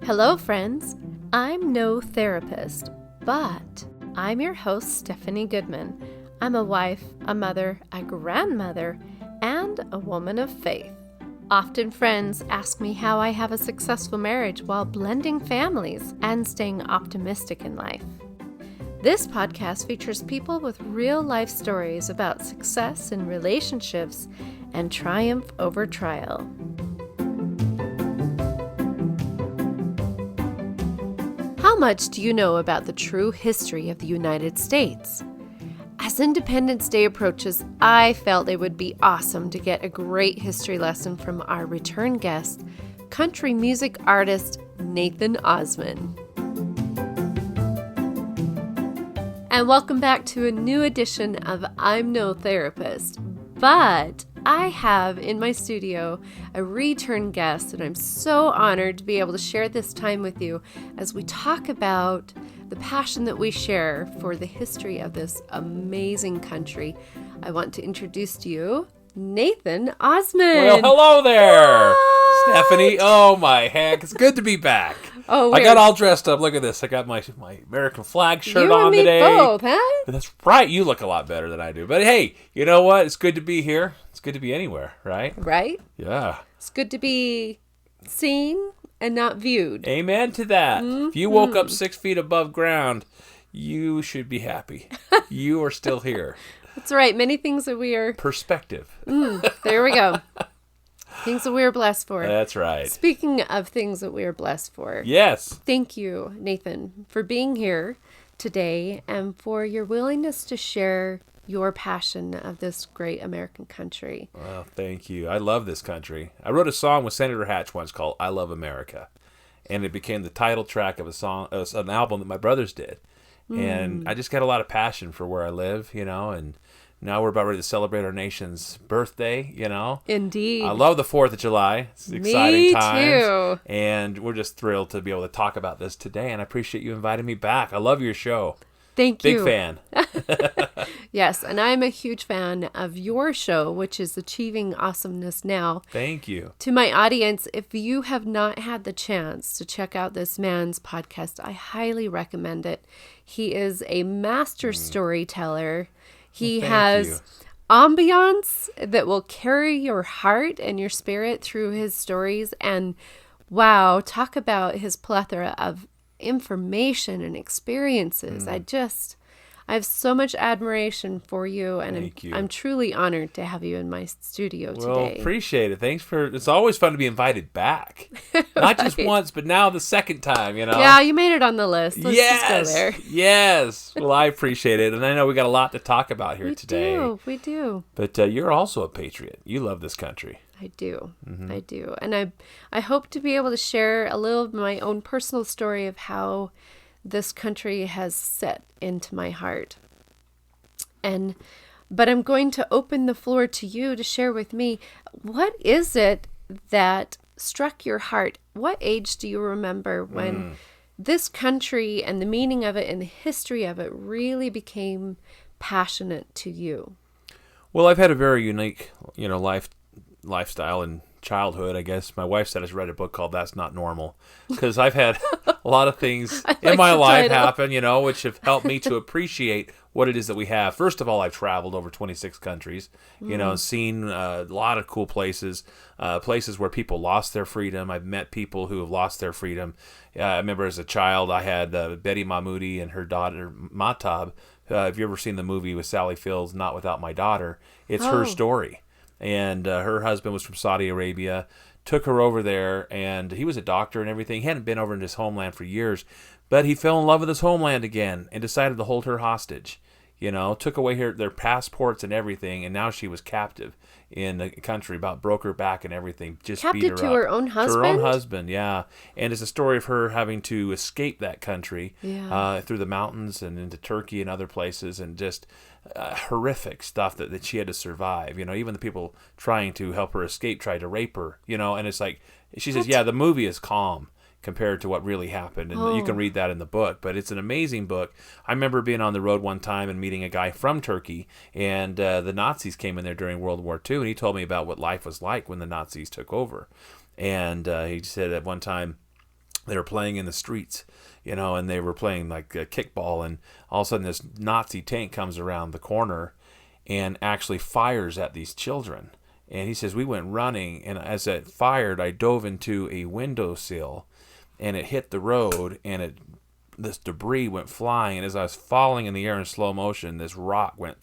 Hello, friends. I'm no therapist, but I'm your host, Stephanie Goodman. I'm a wife, a mother, a grandmother, and a woman of faith. Often friends ask me how I have a successful marriage while blending families and staying optimistic in life. This podcast features people with real-life stories about success in relationships and triumph over trial. How much do you know about the true history of the United States? As Independence Day approaches, I felt it would be awesome to get a great history lesson from our return guest, country music artist Nate Osmond. And welcome back to a new edition of I'm No Therapist, but I have in my studio a return guest, and I'm so honored to be able to share this time with you as we talk about the passion that we share for the history of this amazing country. I want to introduce to you Nate Osmond. Well, hello there, Stephanie. Oh my heck, it's good to be back. Oh, I got all dressed up. Look at this. I got my American flag shirt on today. You and me both, huh? That's right. You look a lot better than I do. But hey, you know what? It's good to be here. It's good to be anywhere, right? Right? Yeah. It's good to be seen and not viewed. Amen to that. Mm-hmm. If you woke up 6 feet above ground, you should be happy. You are still here. That's right. Many things that we are... Perspective. There we go. Things that we are blessed for. That's right. Speaking of things that we are blessed for. Yes. Thank you, Nathan, for being here today and for your willingness to share your passion of this great American country. Well, thank you. I love this country. I wrote a song with Senator Hatch once called I Love America. And it became the title track of an album that my brothers did. And I just got a lot of passion for where I live, and now we're about ready to celebrate our nation's birthday, Indeed. I love the 4th of July. It's exciting times. Me too. And we're just thrilled to be able to talk about this today. And I appreciate you inviting me back. I love your show. Thank you. Big fan. Yes, and I'm a huge fan of your show, which is Achieving Awesomeness Now. Thank you. To my audience, if you have not had the chance to check out this man's podcast, I highly recommend it. He is a master storyteller. He has ambiance that will carry your heart and your spirit through his stories. And wow, talk about his plethora of information and experiences. I have so much admiration for you, and I'm truly honored to have you in my studio today. Well, appreciate it. It's always fun to be invited back. Not just once, but now the second time, Yeah, you made it on the list. Let's just go there. Yes. Well, I appreciate it. And I know we got a lot to talk about here today. We do. But you're also a patriot. You love this country. I do. I do. And I hope to be able to share a little of my own personal story of how this country has set into my heart. But I'm going to open the floor to you to share with me, what is it that struck your heart? What age do you remember when this country and the meaning of it and the history of it really passionate to you? Well, I've had a very unique, lifestyle and childhood, I guess. My wife said I read a book called That's Not Normal, because I've had a lot of things in my life happen, which have helped me to appreciate what it is that we have. First of all, I've traveled over 26 countries, seen a lot of cool places, places where people lost their freedom. I've met people who have lost their freedom. I remember as a child, I had Betty Mahmoudi and her daughter, Mahtab. Have you ever seen the movie with Sally Fields, Not Without My Daughter? It's her story. And her husband was from Saudi Arabia, took her over there, and he was a doctor and everything. He hadn't been over in his homeland for years, but he fell in love with his homeland again and decided to hold her hostage. Took away their passports and everything, and now she was captive in the country, broke her back and everything, just captive beat her to up. her own husband? To her own husband, yeah. And it's a story of her having to escape that country through the mountains and into Turkey and other places, and just horrific stuff that she had to survive. Even the people trying to help her escape tried to rape her, and it's like, she says, the movie is calm compared to what really happened. And you can read that in the book, but it's an amazing book. I remember being on the road one time and meeting a guy from Turkey, and the Nazis came in there during World War II, and he told me about what life was like when the Nazis took over. And he said at one time They were playing in the streets, and they were playing like kickball, and all of a sudden this Nazi tank comes around the corner and actually fires at these children. And he says, we went running, and as it fired, I dove into a windowsill, and it hit the road, and this debris went flying, and as I was falling in the air in slow motion, this rock went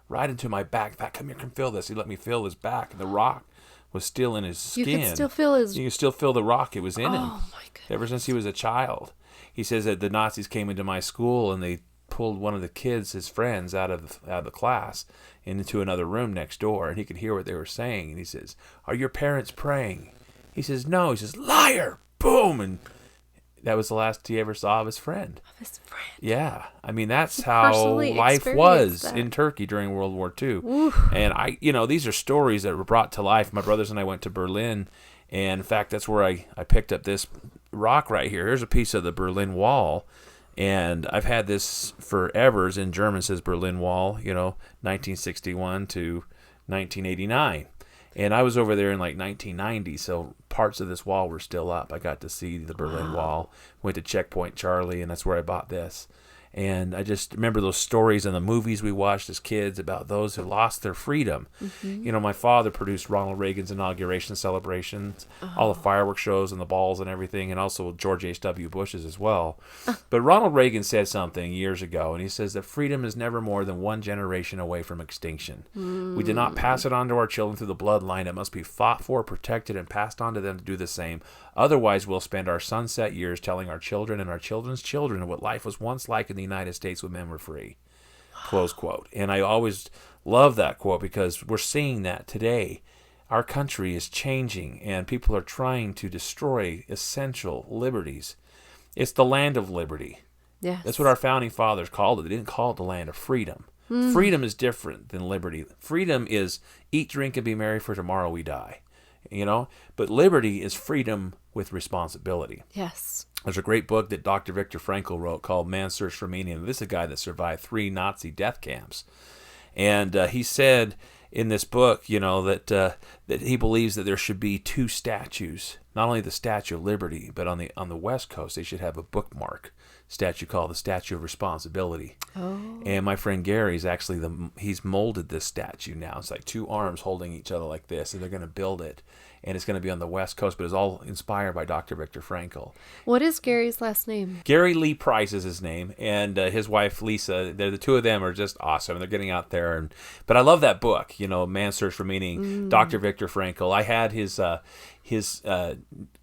right into my back. In fact, come here, come feel this. He let me feel his back, and the rock was still in his skin. You could still feel his... You could still feel the rock. It was in him. Oh, my goodness. Ever since he was a child. He says that the Nazis came into my school, and they pulled one of the kids, his friends, out of the class into another room next door, and he could hear what they were saying. And he says, are your parents praying? He says, no. He says, liar! Boom! And that was the last he ever saw of his friend. Of his friend. Yeah. I mean, that's how life was in Turkey during World War II. Oof. And these are stories that were brought to life. My brothers and I went to Berlin, and in fact, that's where I picked up this rock right here. Here's a piece of the Berlin Wall. And I've had this forever. In German, it says Berlin Wall, 1961 to 1989. And I was over there in like 1990, so parts of this wall were still up. I got to see the Berlin Wall, went to Checkpoint Charlie, and that's where I bought this. And I just remember those stories in the movies we watched as kids about those who lost their freedom. Mm-hmm. My father produced Ronald Reagan's inauguration celebrations, all the fireworks shows and the balls and everything, and also George H.W. Bush's as well. But Ronald Reagan said something years ago, and he says that freedom is never more than one generation away from extinction. We did not pass it on to our children through the bloodline. It must be fought for, protected, and passed on to them to do the same. Otherwise, we'll spend our sunset years telling our children and our children's children what life was once like in the United States when men were free. Close quote. And I always love that quote because we're seeing that today. Our country is changing and people are trying to destroy essential liberties. It's the land of liberty. Yes. That's what our founding fathers called it. They didn't call it the land of freedom. Freedom is different than liberty. Freedom is eat, drink, and be merry, for tomorrow we die. But liberty is freedom with responsibility. Yes. There's a great book that Dr. Viktor Frankl wrote called Man's Search for Meaning. This is a guy that survived 3 Nazi death camps. And he said in this book, that he believes that there should be 2 statues, not only the Statue of Liberty, but on the West Coast, they should have a bookmark statue called the Statue of Responsibility. Oh. And my friend Gary's actually he's molded this statue now. It's like 2 arms holding each other like this, and they're going to build it. And it's going to be on the West Coast, but it's all inspired by Dr. Viktor Frankl. What is Gary's last name? Gary Lee Price is his name, and his wife Lisa. The 2 of them are just awesome. They're getting out there, but I love that book. Man's Search for Meaning. Dr. Viktor Frankl. I had his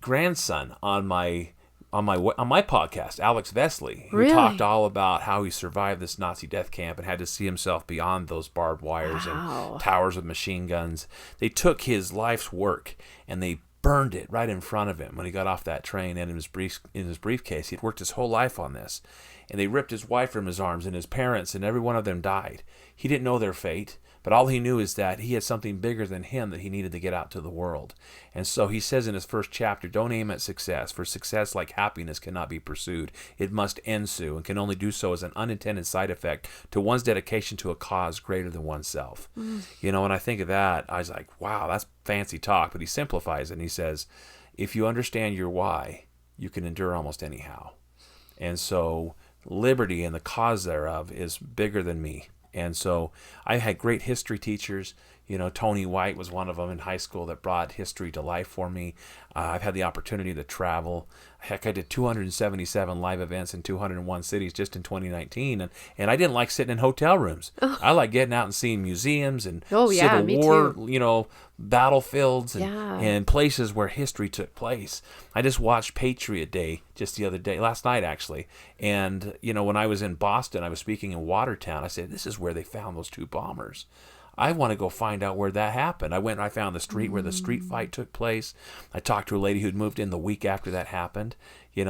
grandson on my podcast, Alex Vesley, who talked all about how he survived this Nazi death camp and had to see himself beyond those barbed wires and towers of machine guns. They took his life's work and they burned it right in front of him when he got off that train, and in his briefcase. He'd worked his whole life on this. And they ripped his wife from his arms, and his parents, and every one of them died. He didn't know their fate, but all he knew is that he had something bigger than him that he needed to get out to the world. And so he says in his first chapter, don't aim at success, for success, like happiness, cannot be pursued. It must ensue, and can only do so as an unintended side effect to one's dedication to a cause greater than oneself. When I think of that, I was like, wow, that's fancy talk. But he simplifies it, and he says, if you understand your why, you can endure almost anyhow. And so liberty and the cause thereof is bigger than me. And so I had great history teachers. Tony White was one of them in high school that brought history to life for me. I've had the opportunity to travel. Heck, I did 277 live events in 201 cities just in 2019. And I didn't like sitting in hotel rooms. I like getting out and seeing museums and Civil War, battlefields and places where history took place. I just watched Patriot Day just the other day, last night actually. And, when I was in Boston, I was speaking in Watertown. I said, this is where they found those 2 bombers. I want to go find out where that happened. I went and I found the street where the street fight took place. I talked to a lady who'd moved in the week after that happened.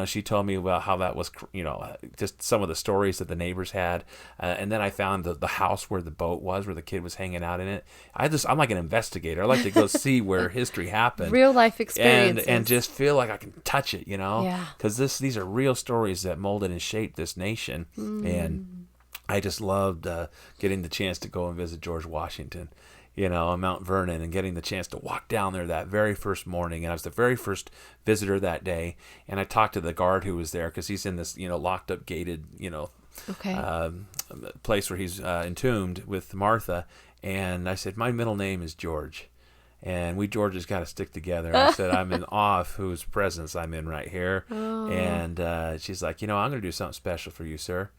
She told me about how that was, just some of the stories that the neighbors had. And then I found the house where the boat was, where the kid was hanging out in it. I'm like an investigator. I like to go see where history happened. Real life experiences. And just feel like I can touch it, Yeah. Because these are real stories that molded and shaped this nation. And I just loved getting the chance to go and visit George Washington, on Mount Vernon, and getting the chance to walk down there that very first morning. And I was the very first visitor that day. And I talked to the guard who was there, because he's in this, locked up, gated, place where he's entombed with Martha. And I said, my middle name is George. And we Georges got to stick together. And I said, I'm in awe of whose presence I'm in right here. Oh. And she's like, I'm going to do something special for you, sir.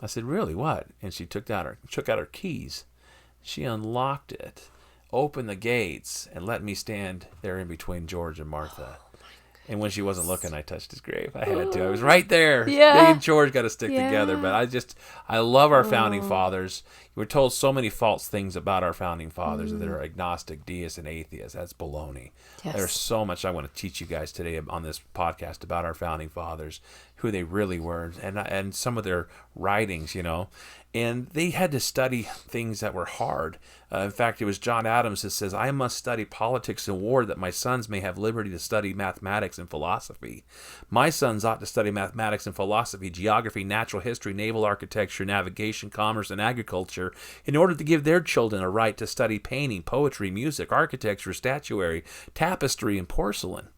I said, really, what? And she took out her keys. She unlocked it, opened the gates, and let me stand there in between George and Martha. And when she wasn't looking, I touched his grave. I had to. I was right there. Yeah. They and George got to stick together. But I love our founding fathers. We're told so many false things about our founding fathers that they're agnostic, deists, and atheists. That's baloney. Yes. There's so much I want to teach you guys today on this podcast about our founding fathers, who they really were, and some of their writings, And they had to study things that were hard. In fact, it was John Adams that says, I must study politics and war that my sons may have liberty to study mathematics and philosophy. My sons ought to study mathematics and philosophy, geography, natural history, naval architecture, navigation, commerce, and agriculture in order to give their children a right to study painting, poetry, music, architecture, statuary, tapestry, and porcelain.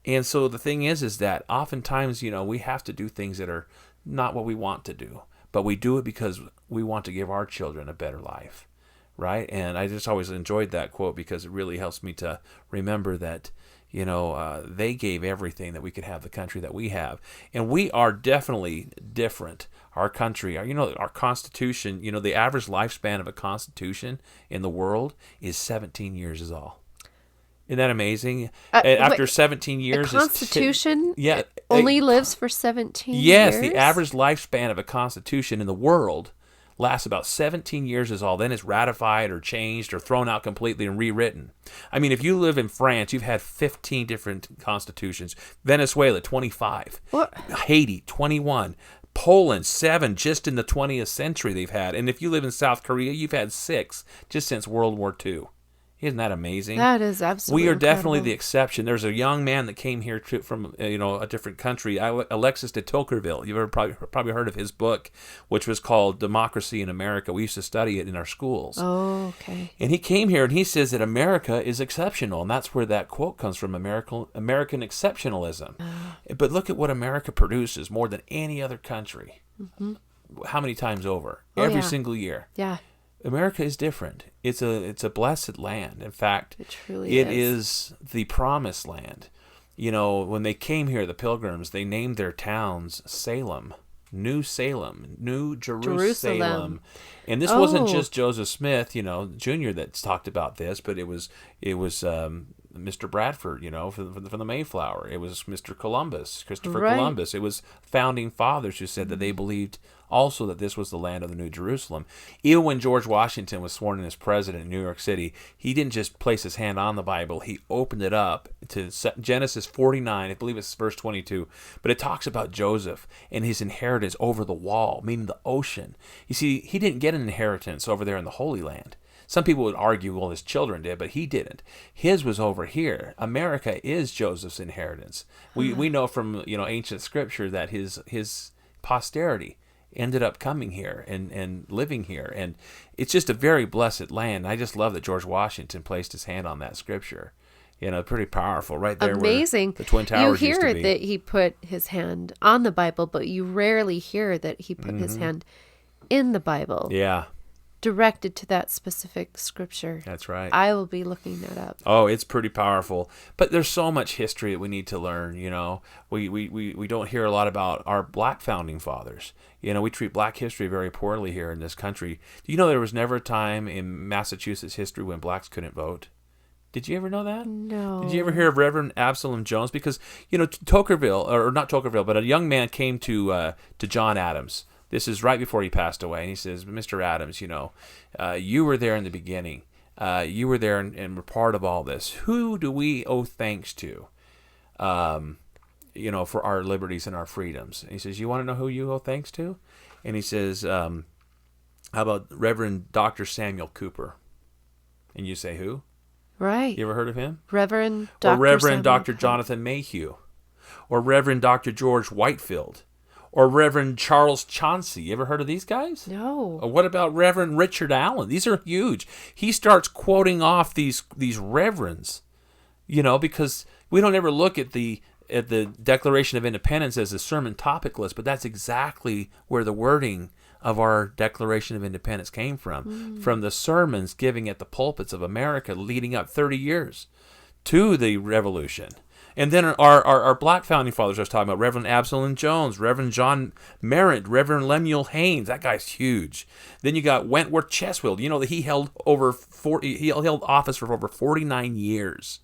And so the thing is that oftentimes, we have to do things that are not what we want to do, but we do it because we want to give our children a better life, right? And I just always enjoyed that quote, because it really helps me to remember that, they gave everything that we could have the country that we have. And we are definitely different. Our country, our Constitution, the average lifespan of a Constitution in the world is 17 years is all. Isn't that amazing? After 17 years, a Constitution only lives for 17 years? Yes, the average lifespan of a Constitution in the world lasts about 17 years is all. Then it's ratified or changed or thrown out completely and rewritten. I mean, if you live in France, you've had 15 different constitutions. Venezuela, 25. What? Haiti, 21. Poland, 7 just in the 20th century they've had. And if you live in South Korea, you've had 6 just since World War II. Isn't that amazing? That is absolutely We are incredible. Definitely the exception. There's a young man that came here from a different country, Alexis de Tocqueville. You've probably heard of his book, which was called Democracy in America. We used to study it in our schools. Oh, okay. And he came here and he says that America is exceptional, and that's where that quote comes from, American exceptionalism. But look at what America produces more than any other country. Mm-hmm. How many times over? Every single year. Yeah. America is different. It's a blessed land. In fact, it is the promised land. When they came here, the pilgrims, they named their towns Salem, New Jerusalem. And this wasn't just Joseph Smith, Jr. that's talked about this, but it was Mr. Bradford, from the Mayflower. It was Mr. Columbus, Christopher Columbus. It was founding fathers who said that they believed also that this was the land of the New Jerusalem. Even when George Washington was sworn in as president in New York City, he didn't just place his hand on the Bible. He opened it up to Genesis 49, I believe it's verse 22, but it talks about Joseph and his inheritance over the wall, meaning the ocean. You see, he didn't get an inheritance over there in the Holy Land. Some people would argue, well, his children did, but he didn't. His was over here. America is Joseph's inheritance. We know from ancient scripture that his posterity ended up coming here and living here, and it's just a very blessed land. I just love that George Washington placed his hand on that scripture. Pretty powerful, right there. Amazing. Where the Twin Towers you used to hear be. that he put his hand on the Bible, but you rarely hear that he put his hand in the Bible. Yeah. Directed to that specific scripture. That's right. I will be looking that up. Oh, it's pretty powerful. But there's so much history that we need to learn, We don't hear a lot about our black founding fathers. We treat black history very poorly here in this country. Do you know there was never a time in Massachusetts history when blacks couldn't vote? Did you ever know that? No. Did you ever hear of Reverend Absalom Jones? Because, Tocqueville, or not Tocqueville, but a young man came to John Adams. This is right before he passed away. And he says, Mr. Adams, you were there in the beginning. You were there and were part of all this. Who do we owe thanks to, for our liberties and our freedoms? And he says, you want to know who you owe thanks to? And he says, how about Reverend Dr. Samuel Cooper? And you say, who? Right. You ever heard of him? Reverend Dr. Or Reverend Dr. Jonathan Mayhew. Or Reverend Dr. George Whitefield. Or Reverend Charles Chauncey. You ever heard of these guys? No. Or what about Reverend Richard Allen? These are huge. He starts quoting off these reverends, because we don't ever look at the Declaration of Independence as a sermon topic list, but that's exactly where the wording of our Declaration of Independence came from the sermons giving at the pulpits of America leading up 30 years to the Revolution. And then our black founding fathers I was talking about, Reverend Absalom Jones, Reverend John Merritt, Reverend Lemuel Haynes. That guy's huge. Then you got Wentworth Cheswill. You know that he held office for over 49 years.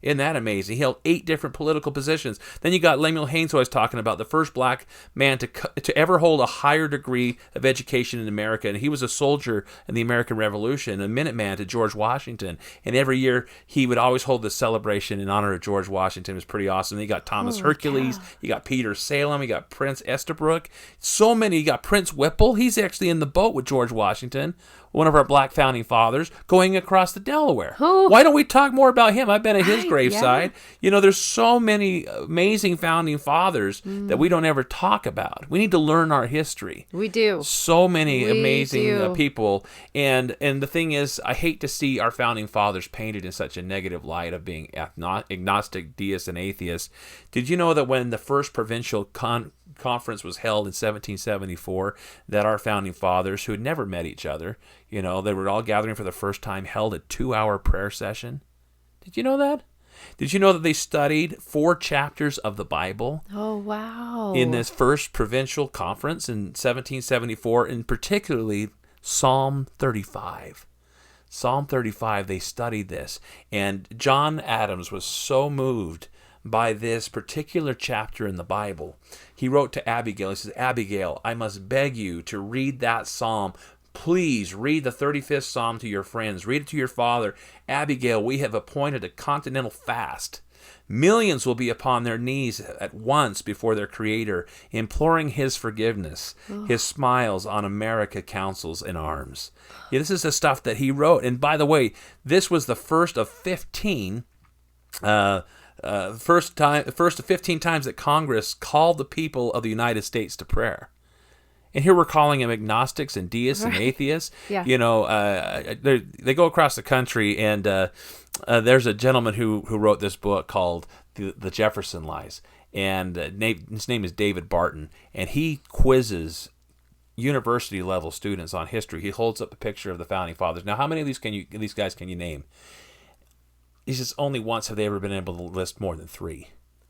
Isn't that amazing? He held 8 different political positions. Then you got Lemuel Haynes, who I was talking about, the first black man to ever hold a higher degree of education in America. And he was a soldier in the American Revolution, a Minuteman to George Washington. And every year he would always hold this celebration in honor of George Washington. It was pretty awesome. Then you got Thomas Hercules. Yeah. You got Peter Salem. You got Prince Estabrook. So many. You got Prince Whipple. He's actually in the boat with George Washington, one of our black founding fathers, going across the Delaware. Oh. Why don't we talk more about him? I've been at his graveside. Yeah. There's so many amazing founding fathers that we don't ever talk about. We need to learn our history. We do. So many amazing people. And the thing is, I hate to see our founding fathers painted in such a negative light of being agnostic, deists, and atheists. Did you know that when the first provincial conference was held in 1774, that our founding fathers, who had never met each other, they were all gathering for the first time, held a 2-hour prayer session? Did you know that? Did you know that they studied 4 chapters of the Bible? Oh, wow. In this first provincial conference in 1774, and particularly Psalm 35. Psalm 35, they studied this. And John Adams was so moved by this particular chapter in the Bible. He wrote to Abigail. He says, Abigail, I must beg you to read that psalm. Please read the 35th Psalm to your friends. Read it to your father. Abigail, we have appointed a continental fast. Millions will be upon their knees at once before their Creator, imploring His forgiveness. His smiles on America counsels in arms. Yeah, this is the stuff that he wrote. And by the way, this was the first of 15 first of 15 times that Congress called the people of the United States to prayer. And here we're calling them agnostics and deists and atheists. Yeah. They go across the country, and there's a gentleman who wrote this book called The Jefferson Lies. And his name is David Barton, and he quizzes university-level students on history. He holds up a picture of the Founding Fathers. Now, how many of these guys can you name? He says only once have they ever been able to list more than 3.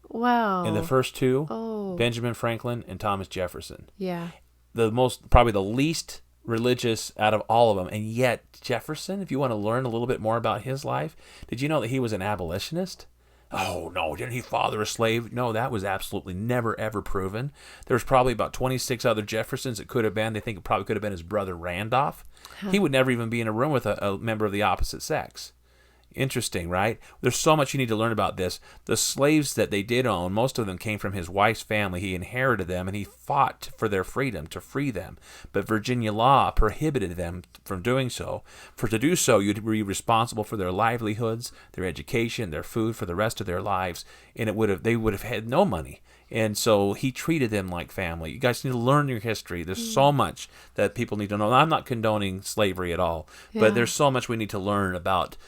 Wow. And the first 2, Benjamin Franklin and Thomas Jefferson. Yeah. Probably the least religious out of all of them. And yet, Jefferson, if you want to learn a little bit more about his life, did you know that he was an abolitionist? Oh, no, didn't he father a slave? No, that was absolutely never, ever proven. There's probably about 26 other Jeffersons it could have been. They think it probably could have been his brother Randolph. He would never even be in a room with a member of the opposite sex. Interesting, right? There's so much you need to learn about this. The slaves that they did own, most of them came from his wife's family. He inherited them, and he fought for their freedom, to free them. But Virginia law prohibited them from doing so. To do so, you'd be responsible for their livelihoods, their education, their food for the rest of their lives, and they would have had no money. And so he treated them like family. You guys need to learn your history. There's so much that people need to know. I'm not condoning slavery at all, but there's so much we need to learn about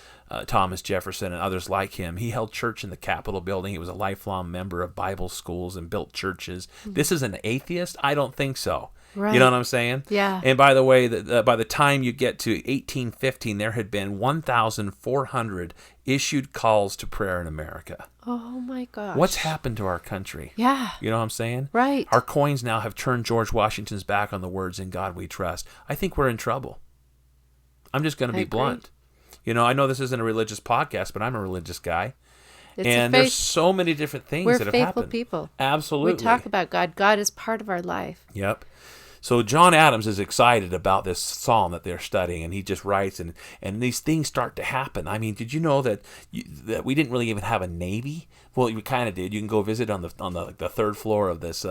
Thomas Jefferson and others like him. He held church in the Capitol building. He was a lifelong member of Bible schools and built churches. This is an atheist? I don't think so. Right. You know what I'm saying? Yeah. And by the way, by the time you get to 1815, there had been 1,400 issued calls to prayer in America. Oh my gosh. What's happened to our country? Yeah. You know what I'm saying? Right. Our coins now have turned George Washington's back on the words, "In God we trust." I think we're in trouble. I'm just going to be blunt. I know this isn't a religious podcast, but I'm a religious guy. There's so many different things that have happened. We're faithful people. Absolutely. We talk about God. God is part of our life. Yep. So John Adams is excited about this psalm that they're studying, and he just writes, and these things start to happen. I mean, did you know that we didn't really even have a Navy? Well, we kind of did. You can go visit on the 3rd floor of this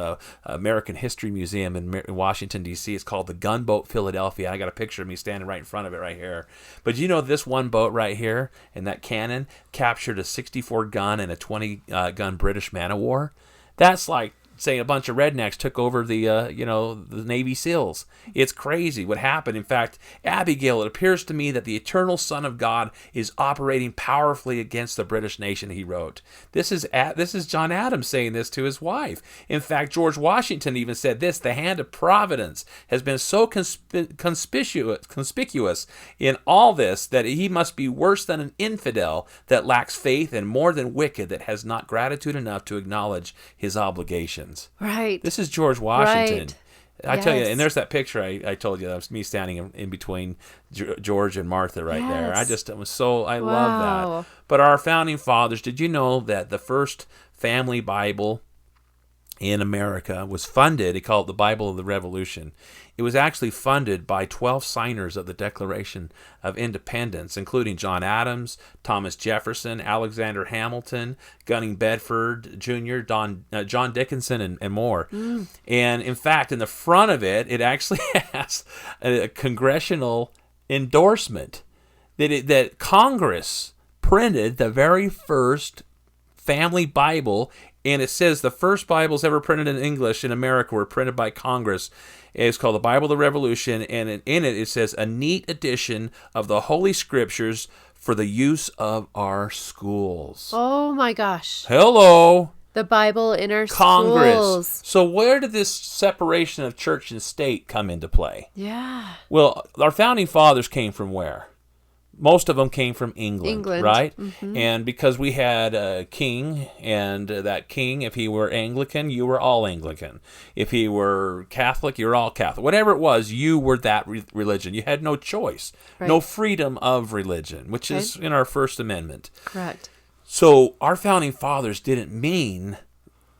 American History Museum in Washington, D.C. It's called the Gunboat Philadelphia. I got a picture of me standing right in front of it right here. But you know this one boat right here and that cannon captured a 64 gun and a 20 gun British man-of-war? That's like saying a bunch of rednecks took over the the Navy SEALs. It's crazy what happened. In fact, Abigail, it appears to me that the eternal Son of God is operating powerfully against the British nation, he wrote. This is John Adams saying this to his wife. In fact, George Washington even said this: the hand of providence has been so conspicuous in all this that he must be worse than an infidel that lacks faith and more than wicked that has not gratitude enough to acknowledge his obligations. Right. This is George Washington. Right. I tell you, and there's that picture I told you, that was me standing in between George and Martha right there. I love that. But our founding fathers, did you know that the first family Bible in America was funded? They call it the Bible of the Revolution. It was actually funded by 12 signers of the Declaration of Independence, including John Adams, Thomas Jefferson, Alexander Hamilton, Gunning Bedford Jr., John Dickinson, and more. And in fact, in the front of it, it actually has a congressional endorsement that Congress printed the very first family Bible. And it says the first Bibles ever printed in English in America were printed by Congress. It's called the Bible of the Revolution, and in it says, a neat edition of the Holy Scriptures for the use of our schools. Oh my gosh. Hello. The Bible in our Congress. schools. So where did this separation of church and state come into play? Yeah. Well, our founding fathers came from where? Most of them came from England. Right? Mm-hmm. And because we had a king, and that king, if he were Anglican, you were all Anglican. If he were Catholic, you were all Catholic. Whatever it was, you were that religion. You had no choice, no freedom of religion, which is in our First Amendment. Correct. So our founding fathers didn't mean,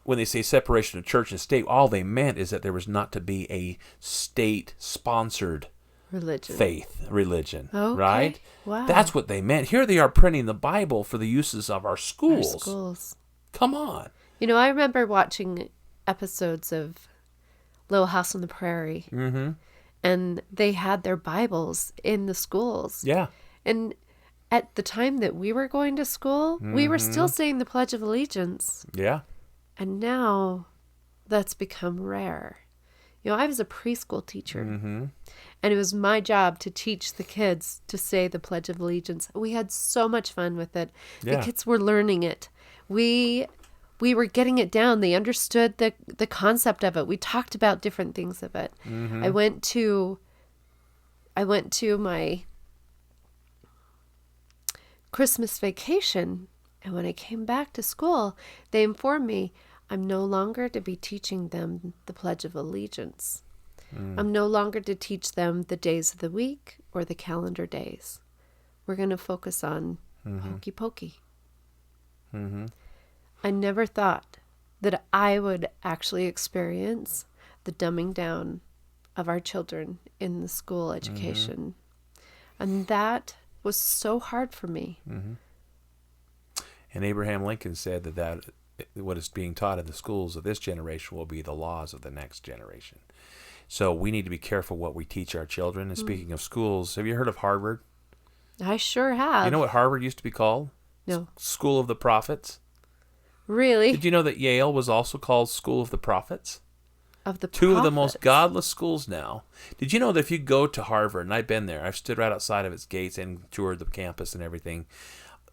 when they say separation of church and state, all they meant is that there was not to be a state-sponsored religion, right? Wow. That's what they meant. Here they are printing the Bible for the uses of our schools. Come on. You know, I remember watching episodes of Little House on the Prairie, and they had their Bibles in the schools. Yeah. And at the time that we were going to school, we were still saying the Pledge of Allegiance. Yeah. And now that's become rare. You know, I was a preschool teacher, and it was my job to teach the kids to say the Pledge of Allegiance. We had so much fun with it. Yeah. The kids were learning it. We were getting it down. They understood the concept of it. We talked about different things of it. I went to my Christmas vacation, and when I came back to school, they informed me, I'm no longer to be teaching them the Pledge of Allegiance. I'm no longer to teach them the days of the week or the calendar days. We're going to focus on hokey pokey. I never thought that I would actually experience the dumbing down of our children in the school education. And that was so hard for me. And Abraham Lincoln said that what is being taught in the schools of this generation will be the laws of the next generation. So we need to be careful what we teach our children. And speaking of schools, have you heard of Harvard? I sure have. You know what Harvard used to be called? No. School of the Prophets. Really? Did you know that Yale was also called School of the Prophets? Two of the most godless schools now. Did you know that if you go to Harvard, and I've been there, I've stood right outside of its gates and toured the campus and everything,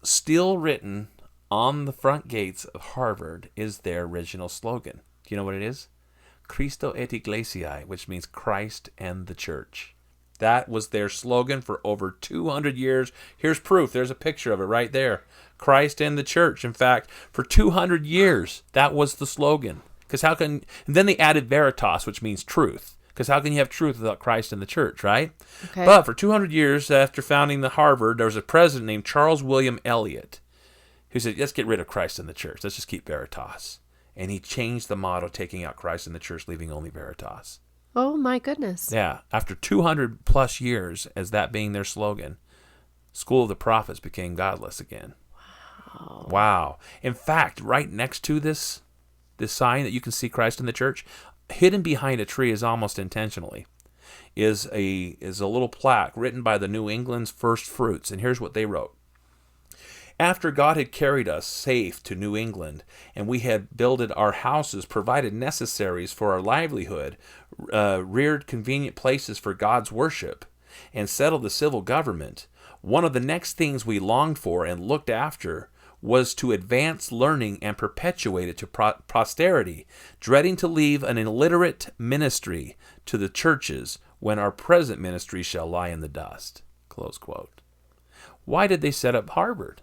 still written on the front gates of Harvard is their original slogan. Do you know what it is? Christo et Ecclesiae, which means Christ and the Church. That was their slogan for over 200 years. Here's proof. There's a picture of it right there. Christ and the Church. In fact, for 200 years, that was the slogan. Because and then they added veritas, which means truth. Because how can you have truth without Christ and the Church, right? Okay. But for 200 years after founding the Harvard, there was a president named Charles William Eliot who said, let's get rid of Christ and the Church. Let's just keep veritas. And he changed the motto, taking out Christ and the Church, leaving only veritas. Oh, my goodness. Yeah. After 200 plus years as that being their slogan, School of the Prophets became godless again. Wow. In fact, right next to this sign that you can see Christ in the Church, hidden behind a tree is almost intentionally, is a little plaque written by the New England's First Fruits. And here's what they wrote. After God had carried us safe to New England, and we had builded our houses, provided necessaries for our livelihood, reared convenient places for God's worship, and settled the civil government, one of the next things we longed for and looked after was to advance learning and perpetuate it to posterity, dreading to leave an illiterate ministry to the churches when our present ministry shall lie in the dust. Close quote. Why did they set up Harvard?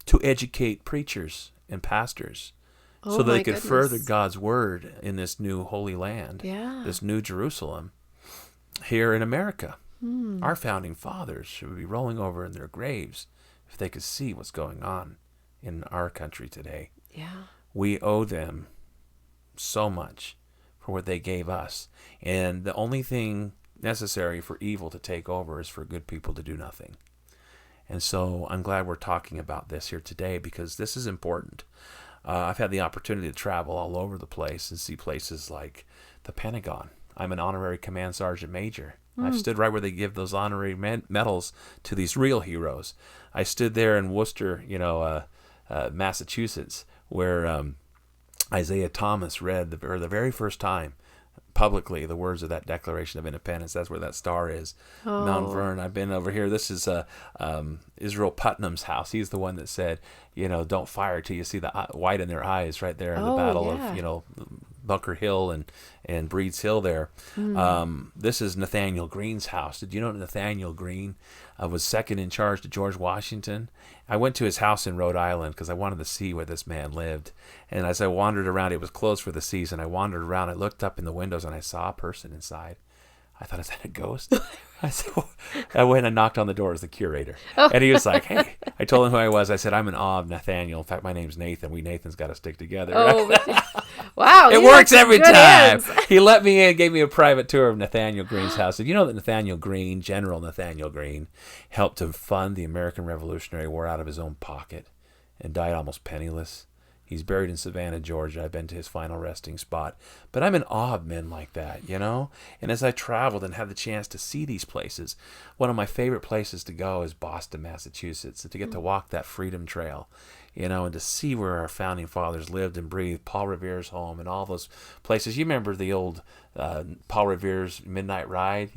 To educate preachers and pastors so that they could further God's word in this new holy land, this new Jerusalem here in America. Our founding fathers should be rolling over in their graves if they could see what's going on in our country today. Yeah. We owe them so much for what they gave us. And the only thing necessary for evil to take over is for good people to do nothing. And so I'm glad we're talking about this here today because this is important. I've had the opportunity to travel all over the place and see places like the Pentagon. I'm an honorary command sergeant major. I've stood right where they give those honorary medals to these real heroes. I stood there in Worcester, Massachusetts, where Isaiah Thomas read for the very first time publicly the words of that Declaration of Independence. That's where that star is, Mount Vernon. I've been over here. This is Israel Putnam's house. He's the one that said, don't fire till you see the white in their eyes right there in the battle of, Bunker Hill and Breed's Hill there. This is Nathaniel Greene's house. Did you know Nathaniel Greene was second in charge to George Washington? I went to his house in Rhode Island because I wanted to see where this man lived. And as I wandered around, it was closed for the season. I wandered around, I looked up in the windows, and I saw a person inside. I thought, is that a ghost? I went and knocked on the door as the curator. And he was like, hey. I told him who I was. I said, I'm in awe of Nathaniel. In fact, my name's Nathan. We Nathans got to stick together. Wow. It works every time. Hands. He let me in, gave me a private tour of Nathaniel Greene's house. Did you know that Nathaniel Greene, General Nathaniel Greene, helped to fund the American Revolutionary War out of his own pocket and died almost penniless? He's buried in Savannah, Georgia. I've been to his final resting spot. But I'm in awe of men like that, And as I traveled and had the chance to see these places, one of my favorite places to go is Boston, Massachusetts, to get to walk that Freedom Trail, and to see where our founding fathers lived and breathed, Paul Revere's home and all those places. You remember the old Paul Revere's Midnight Ride,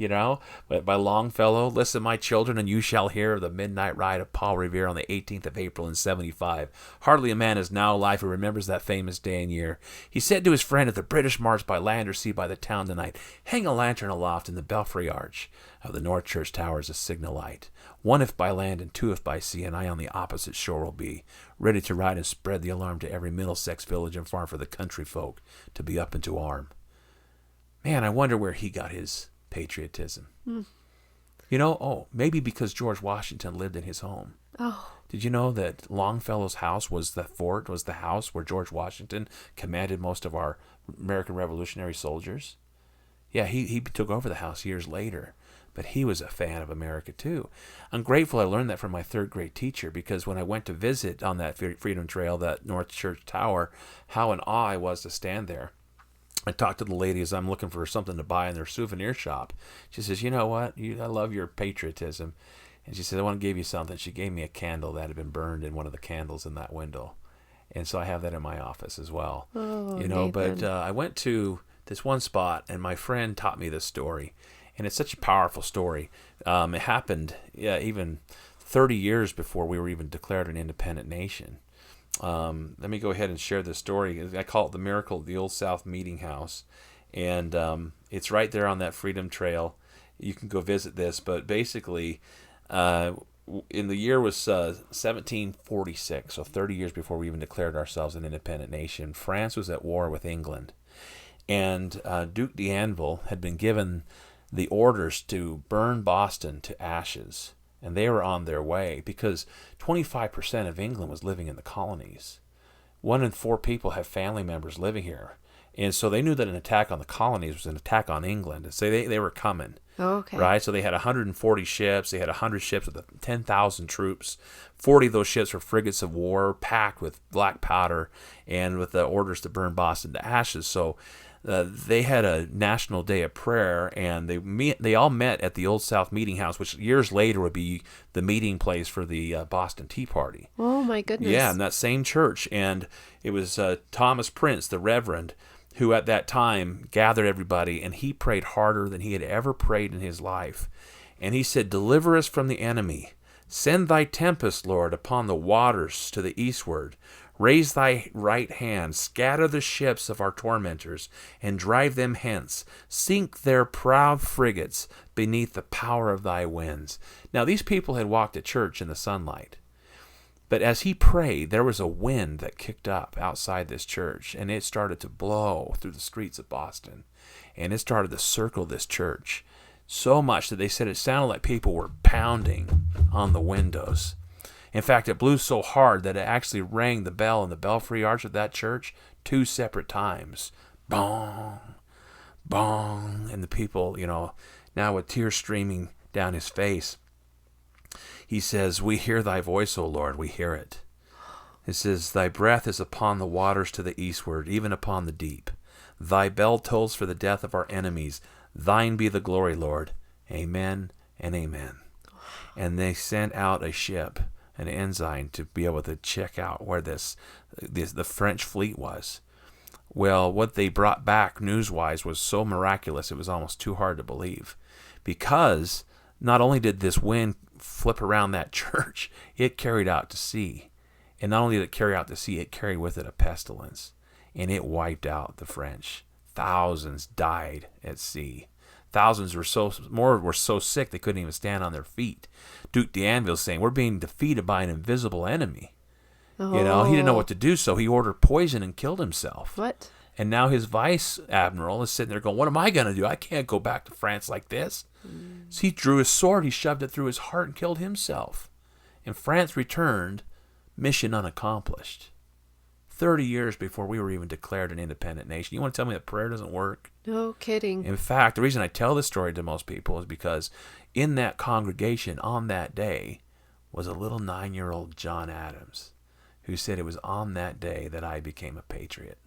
by Longfellow. Listen, my children, and you shall hear of the midnight ride of Paul Revere on the 18th of April in 75. Hardly a man is now alive who remembers that famous day and year. He said to his friend, if the British march by land or sea by the town tonight, hang a lantern aloft in the belfry arch of the North Church Tower as a signal light. One if by land and two if by sea, and I on the opposite shore will be, ready to ride and spread the alarm to every Middlesex village and farm for the country folk to be up and to arm. Man, I wonder where he got his patriotism. Maybe because George Washington lived in his home. Did you know that Longfellow's house was the fort, was the house where George Washington commanded most of our American Revolutionary soldiers? Yeah, he took over the house years later, but he was a fan of America too. I'm grateful I learned that from my third grade teacher, because when I went to visit on that Freedom Trail, that North Church Tower, how in awe I was to stand there. I talked to the lady as I'm looking for something to buy in their souvenir shop. She says, you know what? I love your patriotism. And she said, I want to give you something. She gave me a candle that had been burned in one of the candles in that window. And so I have that in my office as well. Nathan. But I went to this one spot, and my friend taught me this story. And it's such a powerful story. It happened even 30 years before we were even declared an independent nation. Let me go ahead and share this story. I call it the miracle of the Old South Meeting House. And it's right there on that Freedom Trail. You can go visit this. But basically, in the year was 1746, so 30 years before we even declared ourselves an independent nation, France was at war with England. And Duke d'Anville had been given the orders to burn Boston to ashes. And they were on their way because 25% of England was living in the colonies. 1 in 4 people have family members living here. And so they knew that an attack on the colonies was an attack on England. And so they were coming. Okay. Right? So they had 140 ships. They had 100 ships with 10,000 troops. 40 of those ships were frigates of war, packed with black powder and with the orders to burn Boston to ashes. So they had a national day of prayer, and they all met at the Old South Meeting House, which years later would be the meeting place for the Boston Tea Party. Oh, my goodness. Yeah, in that same church. And it was Thomas Prince, the Reverend, who at that time gathered everybody, and he prayed harder than he had ever prayed in his life. And he said, "Deliver us from the enemy. Send thy tempest, Lord, upon the waters to the eastward. Raise thy right hand, scatter the ships of our tormentors, and drive them hence. Sink their proud frigates beneath the power of thy winds." Now, these people had walked to church in the sunlight. But as he prayed, there was a wind that kicked up outside this church, and it started to blow through the streets of Boston. And it started to circle this church so much that they said it sounded like people were pounding on the windows. In fact, it blew so hard that it actually rang the bell in the belfry arch of that church 2 separate times. Bong, bong. And the people, now with tears streaming down his face, he says, "We hear thy voice, O Lord, we hear it." It says, "Thy breath is upon the waters to the eastward, even upon the deep. Thy bell tolls for the death of our enemies. Thine be the glory, Lord. Amen and amen." And they sent out a ship, an ensign, to be able to check out where the French fleet was. Well, what they brought back news-wise was so miraculous it was almost too hard to believe, because not only did this wind flip around that church, it carried out to sea. And not only did it carry out to sea, it carried with it a pestilence, and it wiped out the French. Thousands died at sea. Thousands were so sick they couldn't even stand on their feet. Duke d'Anville's saying, "We're being defeated by an invisible enemy." Oh. He didn't know what to do, so he ordered poison and killed himself. What? And now his vice admiral is sitting there going, "What am I going to do? I can't go back to France like this." So he drew his sword, he shoved it through his heart and killed himself. And France returned, mission unaccomplished. 30 years before we were even declared an independent nation. You want to tell me that prayer doesn't work? No kidding. In fact, the reason I tell this story to most people is because in that congregation on that day was a little 9-year-old John Adams who said it was on that day that I became a patriot.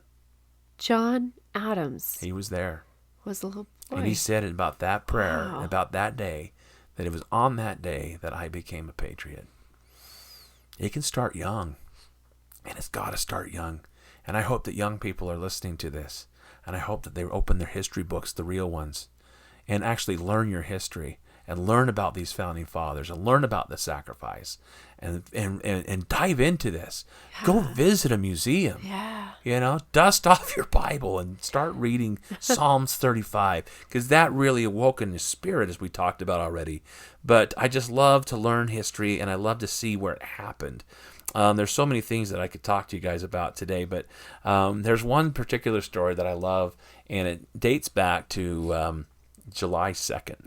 John Adams. He was there. Was a little boy. And he said about that prayer, Wow. about that day, that it was on that day that I became a patriot. It can start young, and it's got to start young. And I hope that young people are listening to this, and I hope that they open their history books, the real ones, and actually learn your history and learn about these founding fathers and learn about the sacrifice and dive into this. Yeah. Go visit a museum. Yeah. Dust off your Bible and start reading Psalms 35, because that really awoke in his spirit, as we talked about already. But I just love to learn history, and I love to see where it happened. There's so many things that I could talk to you guys about today, but there's one particular story that I love, and it dates back to July 2nd.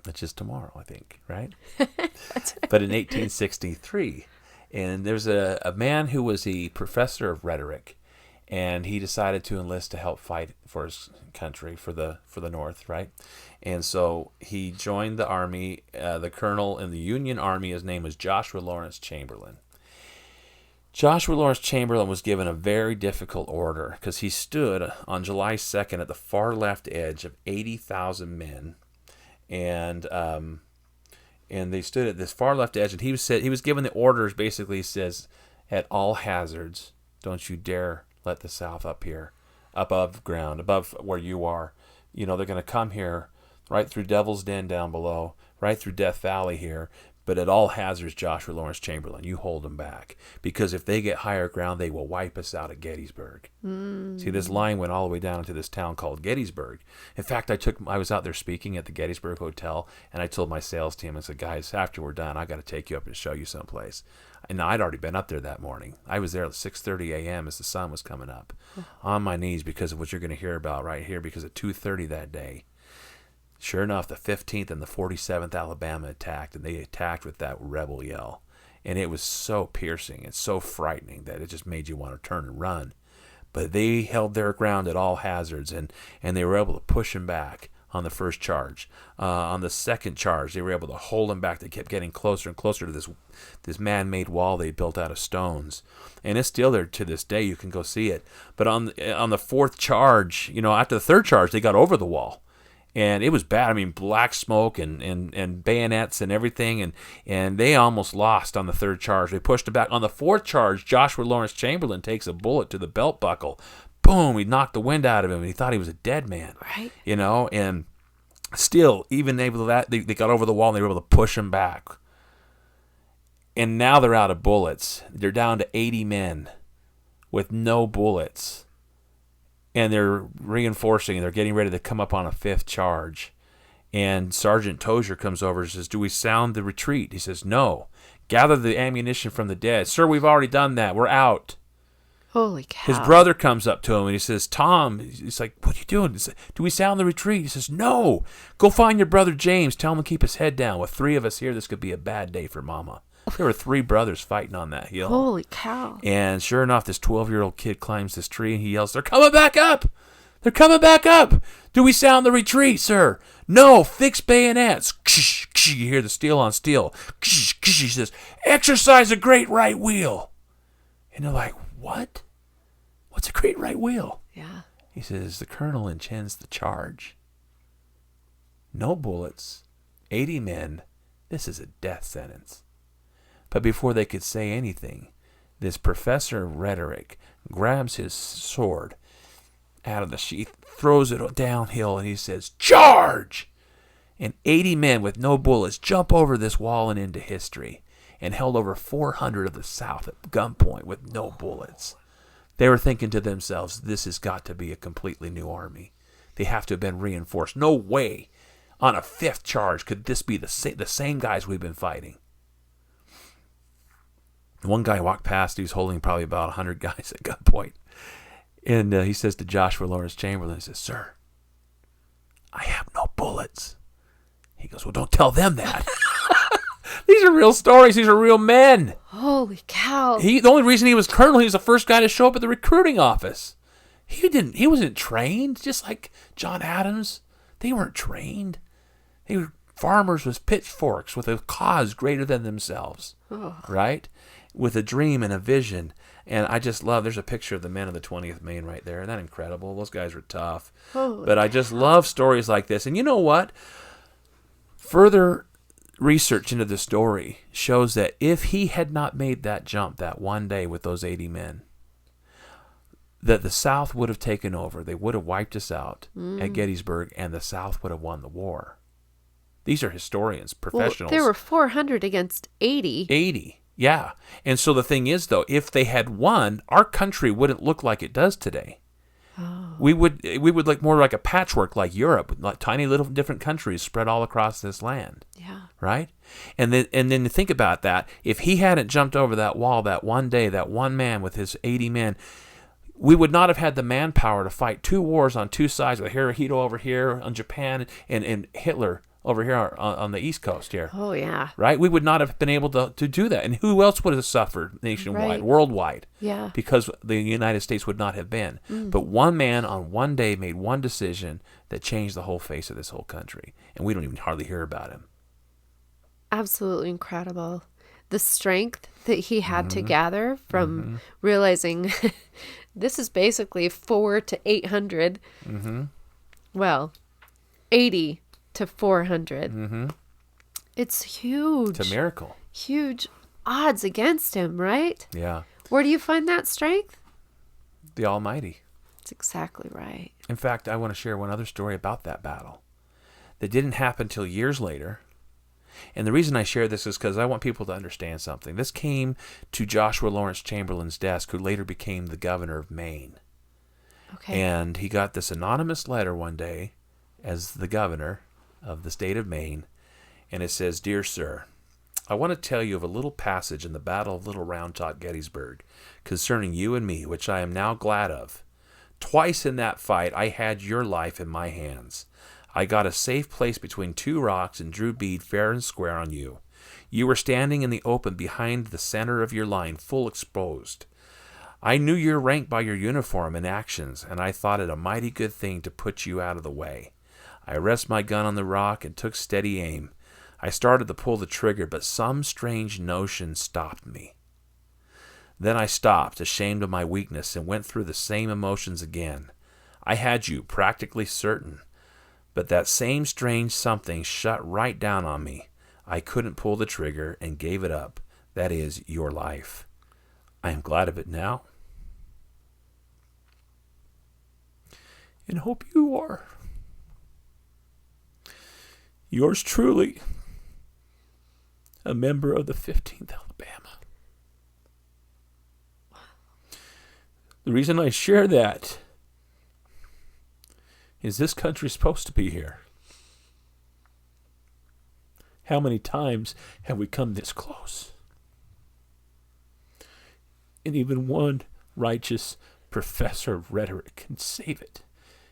That's just tomorrow, I think, right? That's right. But in 1863, and there's a man who was a professor of rhetoric, and he decided to enlist to help fight for his country, for the North, right? And so he joined the army. The colonel in the Union Army, his name was Joshua Lawrence Chamberlain. Joshua Lawrence Chamberlain was given a very difficult order because he stood on July 2nd at the far left edge of 80,000 men. And they stood at this far left edge, and he was given the orders. Basically, he says, "At all hazards, don't you dare let the South up here, above ground, above where you are. They're going to come here, right through Devil's Den down below, right through Death Valley here. But at all hazards, Joshua Lawrence Chamberlain, you hold them back, because if they get higher ground, they will wipe us out at Gettysburg." See, this line went all the way down to this town called Gettysburg. In fact, I was out there speaking at the Gettysburg Hotel, and I told my sales team, I said, "Guys, after we're done, I got to take you up and show you someplace." And I'd already been up there that morning. I was there at 6:30 a.m. as the sun was coming up, on my knees because of what you're going to hear about right here, because at 2:30 that day, sure enough, the 15th and the 47th Alabama attacked, and they attacked with that rebel yell. And it was so piercing and so frightening that it just made you want to turn and run. But they held their ground at all hazards, and they were able to push them back on the first charge. On the second charge, they were able to hold them back. They kept getting closer and closer to this man-made wall they built out of stones. And it's still there to this day. You can go see it. But on the fourth charge, after the third charge, they got over the wall. And it was bad. I mean, black smoke and bayonets and everything. And they almost lost on the third charge. They pushed it back. On the fourth charge, Joshua Lawrence Chamberlain takes a bullet to the belt buckle. Boom, he knocked the wind out of him. And he thought he was a dead man. Right. And still, even able to that, they got over the wall and they were able to push him back. And now they're out of bullets. They're down to 80 men with no bullets. And they're reinforcing, and they're getting ready to come up on a fifth charge. And Sergeant Tozier comes over and says, "Do we sound the retreat?" He says, "No. Gather the ammunition from the dead." "Sir, we've already done that. We're out." Holy cow. His brother comes up to him, and he says, "Tom," he's like, "What are you doing?" He says, "Do we sound the retreat?" He says, "No. Go find your brother James. Tell him to keep his head down. With 3 of us here, this could be a bad day for Mama." There were 3 brothers fighting on that hill. Holy cow. And sure enough, this 12-year-old kid climbs this tree and he yells, "They're coming back up! They're coming back up! Do we sound the retreat, sir?" "No, fix bayonets." You hear the steel on steel. He says, "Exercise a great right wheel." And they're like, "What? What's a great right wheel?" Yeah. He says, "The colonel intends the charge. No bullets, 80 men. This is a death sentence." But before they could say anything, this professor of rhetoric grabs his sword out of the sheath, throws it downhill, and he says, "Charge!" And 80 men with no bullets jump over this wall and into history, and held over 400 of the South at gunpoint with no bullets. They were thinking to themselves, this has got to be a completely new army. They have to have been reinforced. No way on a fifth charge could this be the same guys we've been fighting. One guy walked past. He was holding probably about 100 guys at gunpoint. And he says to Joshua Lawrence Chamberlain, he says, "Sir, I have no bullets." He goes, "Well, don't tell them that." These are real stories. These are real men. Holy cow. The only reason he was colonel, he was the first guy to show up at the recruiting office. He wasn't trained, just like John Adams. They weren't trained. They were farmers with pitchforks, with a cause greater than themselves. Right? With a dream and a vision. And I just love, there's a picture of the men of the 20th Maine right there. Isn't that incredible? Those guys were tough. But I just love stories like this. And you know what? Further research into the story shows that if he had not made that jump that one day with those 80 men, that the South would have taken over. They would have wiped us out at Gettysburg, and the South would have won the war. These are historians, professionals. Well, there were 400 against 80. 80. Yeah. And so the thing is, though, if they had won, our country wouldn't look like it does today. Oh. We would look more like a patchwork like Europe, like tiny little different countries spread all across this land. Yeah. Right? And then think about that. If he hadn't jumped over that wall that one day, that one man with his 80 men, we would not have had the manpower to fight 2 wars on 2 sides, with Hirohito over here on Japan and Hitler over here on the East Coast here. Oh, yeah. Right? We would not have been able to do that. And who else would have suffered nationwide, worldwide? Yeah. Because the United States would not have been. But one man on one day made one decision that changed the whole face of this whole country. And we don't even hardly hear about him. Absolutely incredible. The strength that he had to gather from realizing this is basically 400 to 800. Well, 80 to 400. It's huge. It's a miracle. Huge odds against him, right? Yeah. Where do you find that strength? The Almighty. That's exactly right. In fact, I want to share one other story about that battle that didn't happen till years later. And the reason I share this is because I want people to understand something. This came to Joshua Lawrence Chamberlain's desk, who later became the governor of Maine. Okay. And he got this anonymous letter one day as the governor of the state of Maine, and it says, "Dear Sir, I want to tell you of a little passage in the Battle of Little Round Top Gettysburg concerning you and me, which I am now glad of. Twice in that fight I had your life in my hands. I got a safe place between 2 rocks and drew bead fair and square on you. You were standing in the open behind the center of your line, full exposed. I knew your rank by your uniform and actions, and I thought it a mighty good thing to put you out of the way. I rested my gun on the rock and took steady aim. I started to pull the trigger, but some strange notion stopped me. Then I stopped, ashamed of my weakness, and went through the same emotions again. I had you, practically certain. But that same strange something shut right down on me. I couldn't pull the trigger and gave it up. That is, your life. I am glad of it now. And hope you are. Yours truly, a member of the 15th Alabama. The reason I share that is this country's supposed to be here. How many times have we come this close? And even one righteous professor of rhetoric can save it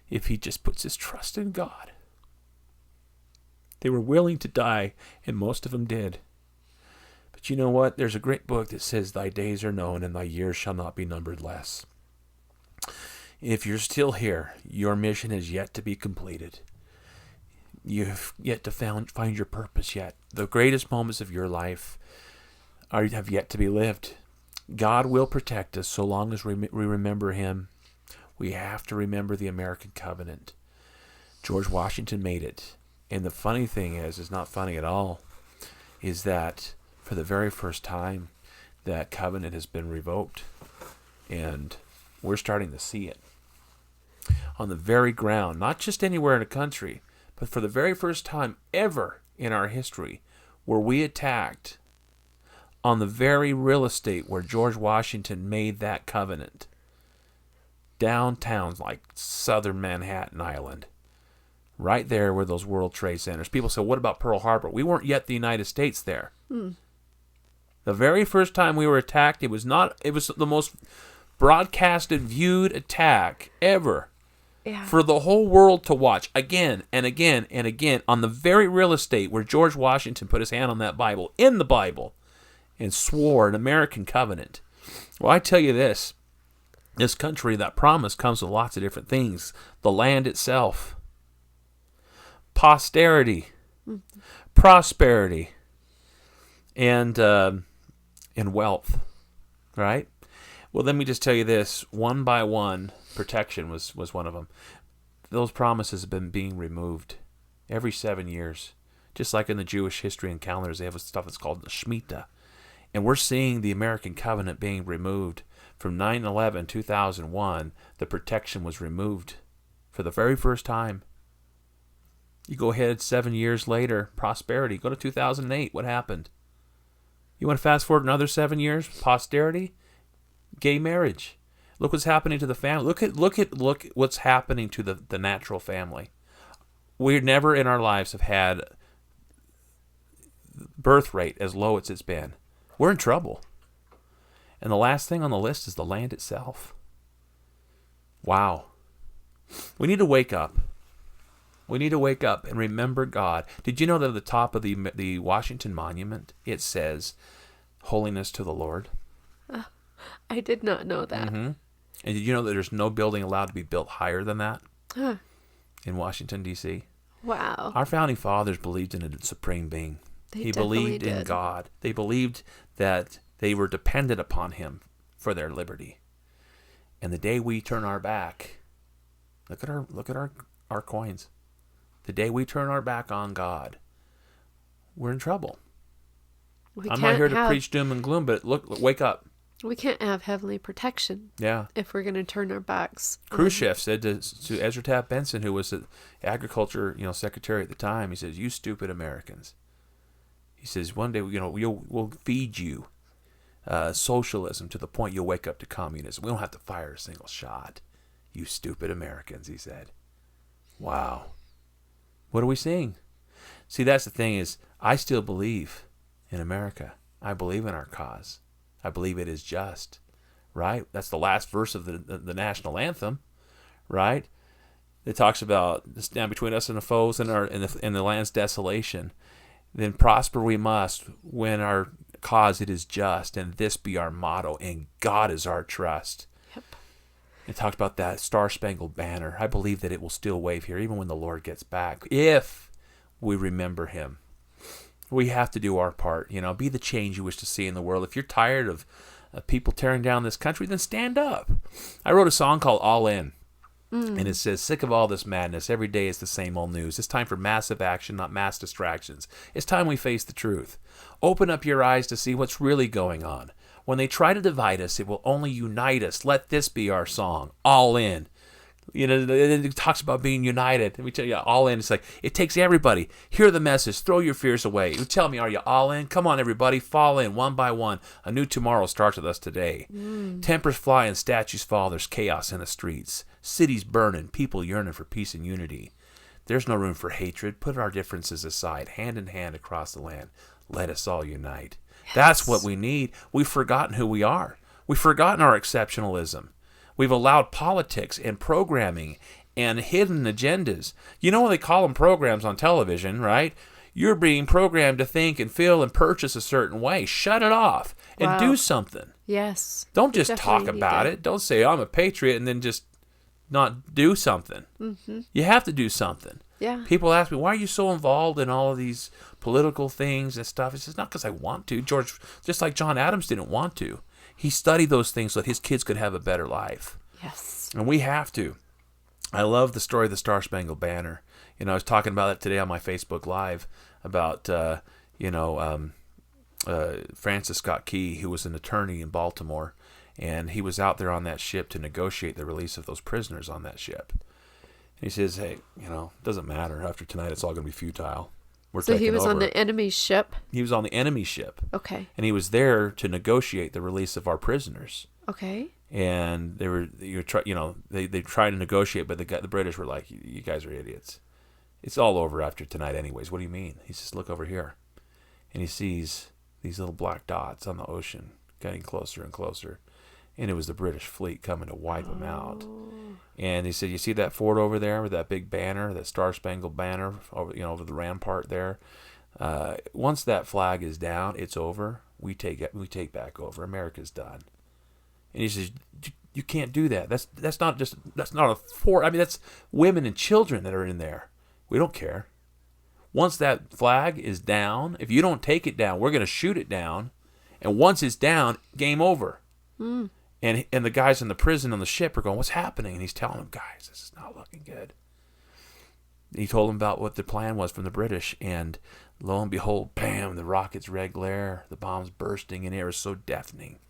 if he just puts his trust in God. They were willing to die, and most of them did. But you know what? There's a great book that says, thy days are known, and thy years shall not be numbered less. If you're still here, your mission is yet to be completed. You've yet to find your purpose yet. The greatest moments of your life have yet to be lived. God will protect us so long as we remember him. We have to remember the American covenant. George Washington made it. And the funny thing is, it's not funny at all, is that for the very first time, that covenant has been revoked. And we're starting to see it. On the very ground, not just anywhere in the country, but for the very first time ever in our history, were we attacked on the very real estate where George Washington made that covenant. Downtown, like southern Manhattan Island. Right there where those World Trade Centers. People say, what about Pearl Harbor? We weren't yet the United States there. The very first time we were attacked, it was the most broadcasted, viewed attack ever. Yeah. For the whole world to watch again and again and again on the very real estate where George Washington put his hand on that Bible, in the Bible, and swore an American covenant. Well, I tell you this country, that promise comes with lots of different things. The land itself, posterity, prosperity, and wealth, right? Well, let me just tell you this, one by one, protection was one of them. Those promises have been being removed every 7 years. Just like in the Jewish history and calendars, they have stuff that's called the Shemitah. And we're seeing the American covenant being removed. From 9/11, 2001, the protection was removed for the very first time. You go ahead 7 years later, prosperity. Go to 2008, what happened? You want to fast forward another 7 years, posterity? Gay marriage. Look what's happening to the family. Look what's happening to the natural family. We never in our lives have had birth rate as low as it's been. We're in trouble. And the last thing on the list is the land itself. Wow. We need to wake up. We need to wake up and remember God. Did you know that at the top of the Washington Monument, it says, Holiness to the Lord? I did not know that. Mm-hmm. And did you know that there's no building allowed to be built higher than that in Washington, D.C.? Wow. Our founding fathers believed in a supreme being. They believed did. in God. They believed that they were dependent upon him for their liberty. And the day we turn our back, look at our coins. The day we turn our back on God, we're in trouble. I'm not here to preach doom and gloom, but wake up. We can't have heavenly protection. Yeah. If we're going to turn our backs. Khrushchev said to Ezra Taft Benson, who was the agriculture, secretary at the time, he says, "You stupid Americans." He says, "One day, we'll feed you socialism to the point you'll wake up to communism. We don't have to fire a single shot. You stupid Americans," he said. Wow. What are we seeing? See, that's the thing is, I still believe in America. I believe in our cause. I believe it is just, right? That's the last verse of the national anthem, right? It talks about stand between us and the foes and the land's desolation. Then prosper we must when our cause it is just, and this be our motto, and God is our trust. Yep. It talked about that Star-Spangled Banner. I believe that it will still wave here, even when the Lord gets back, if we remember him. We have to do our part, be the change you wish to see in the world. If you're tired of people tearing down this country, then stand up. I wrote a song called All In, and it says, sick of all this madness. Every day is the same old news. It's time for massive action, not mass distractions. It's time we face the truth. Open up your eyes to see what's really going on. When they try to divide us, it will only unite us. Let this be our song, All In. It talks about being united. Let me tell you, all in. It's like, it takes everybody. Hear the message. Throw your fears away. You tell me, are you all in? Come on, everybody. Fall in one by one. A new tomorrow starts with us today. Tempers fly and statues fall. There's chaos in the streets. Cities burning. People yearning for peace and unity. There's no room for hatred. Put our differences aside. Hand in hand across the land. Let us all unite. Yes. That's what we need. We've forgotten who we are. We've forgotten our exceptionalism. We've allowed politics and programming and hidden agendas. You know what they call them, programs on television, right? You're being programmed to think and feel and purchase a certain way. Shut it off and do something. Yes. Don't just talk about it. Don't say, I'm a patriot, and then just not do something. Mm-hmm. You have to do something. Yeah. People ask me, why are you so involved in all of these political things and stuff? It's just not because I want to. Just like John Adams didn't want to. He studied those things so that his kids could have a better life. Yes. And we have to. I love the story of the Star-Spangled Banner. I was talking about it today on my Facebook Live about, Francis Scott Key, who was an attorney in Baltimore, and he was out there on that ship to negotiate the release of those prisoners on that ship. And he says, hey, it doesn't matter. After tonight, it's all going to be futile. So he was on the enemy ship? He was on the enemy ship. Okay. And he was there to negotiate the release of our prisoners. Okay. And they tried to negotiate, but the British were like, you guys are idiots. It's all over after tonight anyways. What do you mean? He says, look over here. And he sees these little black dots on the ocean getting closer and closer. And it was the British fleet coming to wipe them out. And he said, you see that fort over there with that big banner, that Star-Spangled Banner over the rampart there? Once that flag is down, it's over. We take back over. America's done. And he says, you can't do that. That's not a fort. I mean, that's women and children that are in there. We don't care. Once that flag is down, if you don't take it down, we're going to shoot it down. And once it's down, game over. Mm. And the guys in the prison on the ship are going, what's happening? And he's telling them, guys, this is not looking good. He told them about what the plan was from the British. And lo and behold, bam, the rockets' red glare, the bombs bursting, and air is so deafening.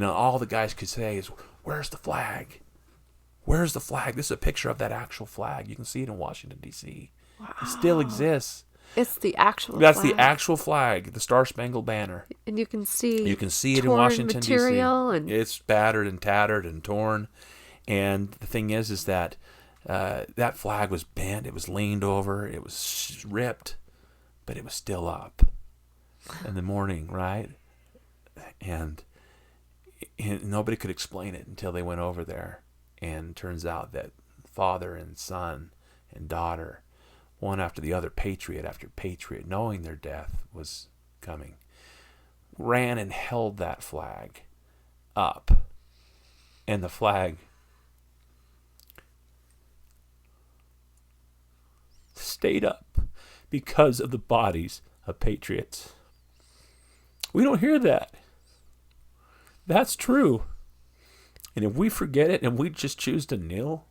All the guys could say is, where's the flag? Where's the flag? This is a picture of that actual flag. You can see it in Washington, D.C. Wow. It still exists. It's the actual That's flag. the actual flag, the Star-Spangled Banner. And you can see it in Washington, D.C. And it's battered and tattered and torn. And the thing is that that flag was bent. It was leaned over. It was ripped. But it was still up in the morning, right? And nobody could explain it until they went over there. And it turns out that father and son and daughter, one after the other, patriot after patriot, knowing their death was coming, ran and held that flag up. And the flag stayed up because of the bodies of patriots. We don't hear that. That's true. And if we forget it and we just choose to kneel,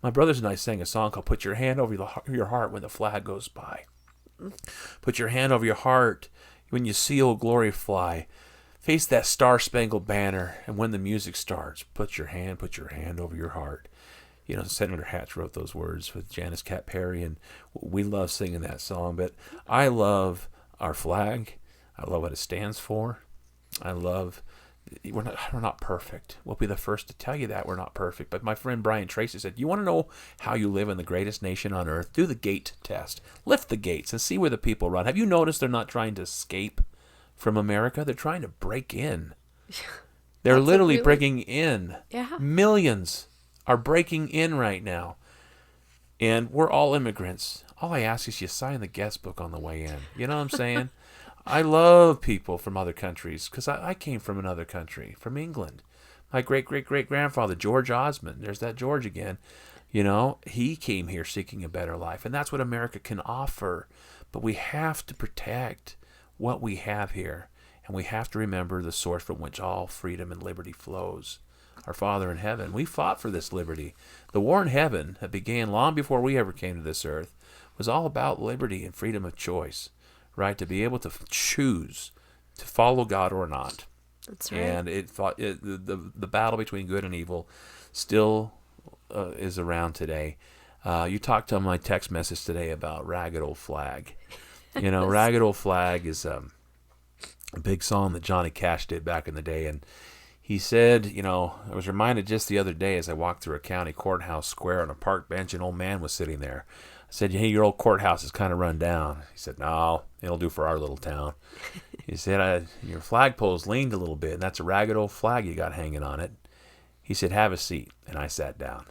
my brothers and I sang a song called Put Your Hand Over Your Heart When the Flag Goes By. Put your hand over your heart when you see Old Glory fly. Face that Star-Spangled Banner, and when the music starts, put your hand over your heart. Senator Hatch wrote those words with Janice Cat Perry, and we love singing that song. But I love our flag. I love what it stands for. We're not perfect. We'll be the first to tell you that we're not perfect. But my friend Brian Tracy said, you want to know how you live in the greatest nation on earth? Do the gate test. Lift the gates and see where the people run. Have you noticed they're not trying to escape from America? They're trying to break in. They're literally breaking in. Yeah. Millions are breaking in right now. And we're all immigrants. All I ask is you sign the guest book on the way in. You know what I'm saying? I love people from other countries because I came from another country, from England. My great-great-great-grandfather, George Osmond, there's that George again, he came here seeking a better life. And that's what America can offer. But we have to protect what we have here. And we have to remember the source from which all freedom and liberty flows. Our Father in heaven. We fought for this liberty. The war in heaven that began long before we ever came to this earth was all about liberty and freedom of choice, right? To be able to choose to follow God or not. That's right. And the battle between good and evil still is around today. You talked on my text message today about Ragged Old Flag. Ragged Old Flag is a big song that Johnny Cash did back in the day. And he said, I was reminded just the other day as I walked through a county courthouse square on a park bench, an old man was sitting there. I said, hey, your old courthouse is kind of run down. He said, no, it'll do for our little town. He said, your flagpole's leaned a little bit, and that's a ragged old flag you got hanging on it. He said, have a seat. And I sat down.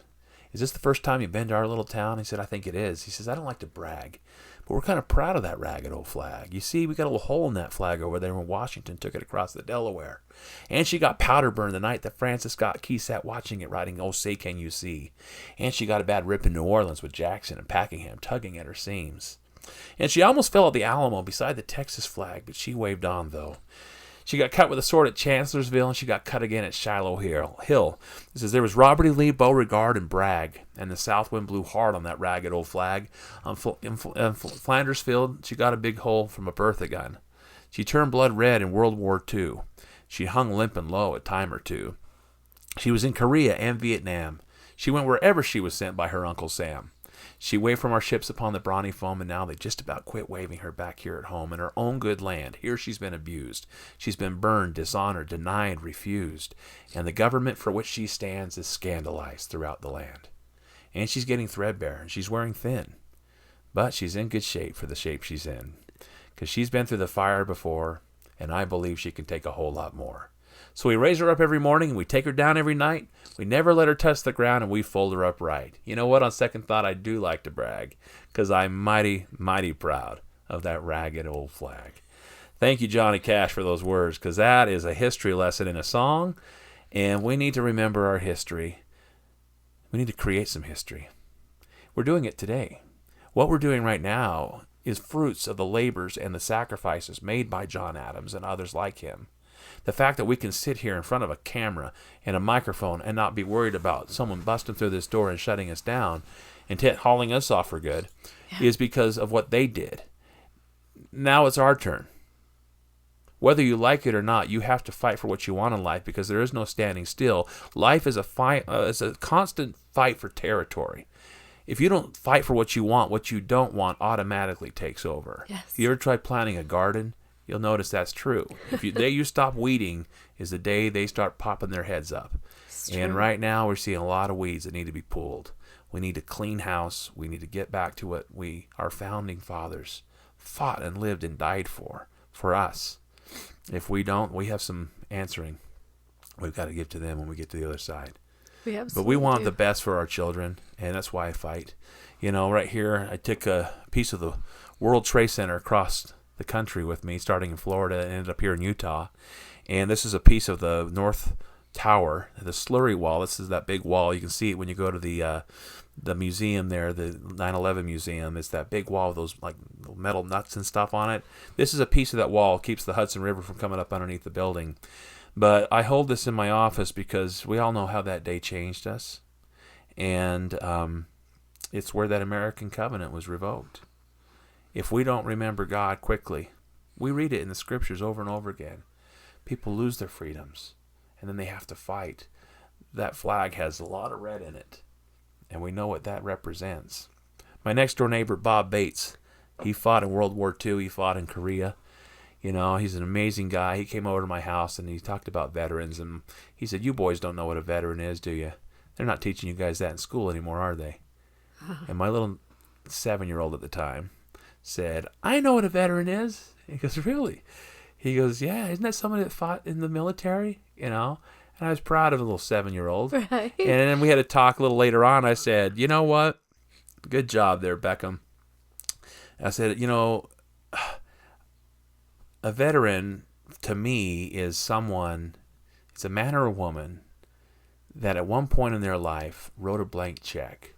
Is this the first time you've been to our little town? He said, I think it is. He says, I don't like to brag, but we're kind of proud of that ragged old flag. You see, we got a little hole in that flag over there when Washington took it across the Delaware. And she got powder burned the night that Francis Scott Key sat watching it, writing, oh, say can you see. And she got a bad rip in New Orleans with Jackson and Packenham tugging at her seams. And she almost fell at the Alamo beside the Texas flag, but she waved on, though. She got cut with a sword at Chancellorsville, and she got cut again at Shiloh Hill. It says, there was Robert E. Lee, Beauregard, and Bragg, and the south wind blew hard on that ragged old flag. In Flanders Field, she got a big hole from a Bertha gun. She turned blood red in World War II. She hung limp and low a time or two. She was in Korea and Vietnam. She went wherever she was sent by her Uncle Sam. She waved from our ships upon the brawny foam, and now they just about quit waving her back here at home in her own good land. Here she's been abused. She's been burned, dishonored, denied, refused. And the government for which she stands is scandalized throughout the land. And she's getting threadbare, and she's wearing thin. But she's in good shape for the shape she's in. Because she's been through the fire before, and I believe she can take a whole lot more. So we raise her up every morning, and we take her down every night. We never let her touch the ground, and we fold her up right. You know what? On second thought, I do like to brag, because I'm mighty, mighty proud of that ragged old flag. Thank you, Johnny Cash, for those words, because that is a history lesson in a song, and we need to remember our history. We need to create some history. We're doing it today. What we're doing right now is fruits of the labors and the sacrifices made by John Adams and others like him. The fact that we can sit here in front of a camera and a microphone and not be worried about someone busting through this door and shutting us down and hauling us off for good is because of what they did. Now it's our turn. Whether you like it or not, you have to fight for what you want in life because there is no standing still. Life is a fight, is a constant fight for territory. If you don't fight for what you don't want automatically takes over. Yes. You ever tried planting a garden? You'll notice that's true. If the day you stop weeding is the day they start popping their heads up. And right now we're seeing a lot of weeds that need to be pulled. We need to clean house. We need to get back to what our founding fathers fought and lived and died for us. If we don't, we have some answering we've got to give to them when we get to the other side. But we want the best for our children, and that's why I fight. Right here, I took a piece of the World Trade Center across the country with me, starting in Florida and ended up here in Utah. And this is a piece of the North Tower, the slurry wall. This is that big wall. You can see it when you go to the museum there, the 9/11 museum. It's that big wall with those like metal nuts and stuff on it. This is a piece of that wall. It keeps the Hudson River from coming up underneath the building. But I hold this in my office because we all know how that day changed us. And it's where that American covenant was revoked. If we don't remember God quickly, we read it in the scriptures over and over again. People lose their freedoms, and then they have to fight. That flag has a lot of red in it, and we know what that represents. My next-door neighbor, Bob Bates, he fought in World War II. He fought in Korea. He's an amazing guy. He came over to my house, and he talked about veterans, and he said, you boys don't know what a veteran is, do you? They're not teaching you guys that in school anymore, are they? And my little 7-year-old at the time said, I know what a veteran is. He goes, really? He goes, yeah, isn't that somebody that fought in the military? And I was proud of a little 7-year-old. Right. And then we had a talk a little later on. I said, you know what? Good job there, Beckham. I said, a veteran to me is someone, it's a man or a woman that at one point in their life wrote a blank check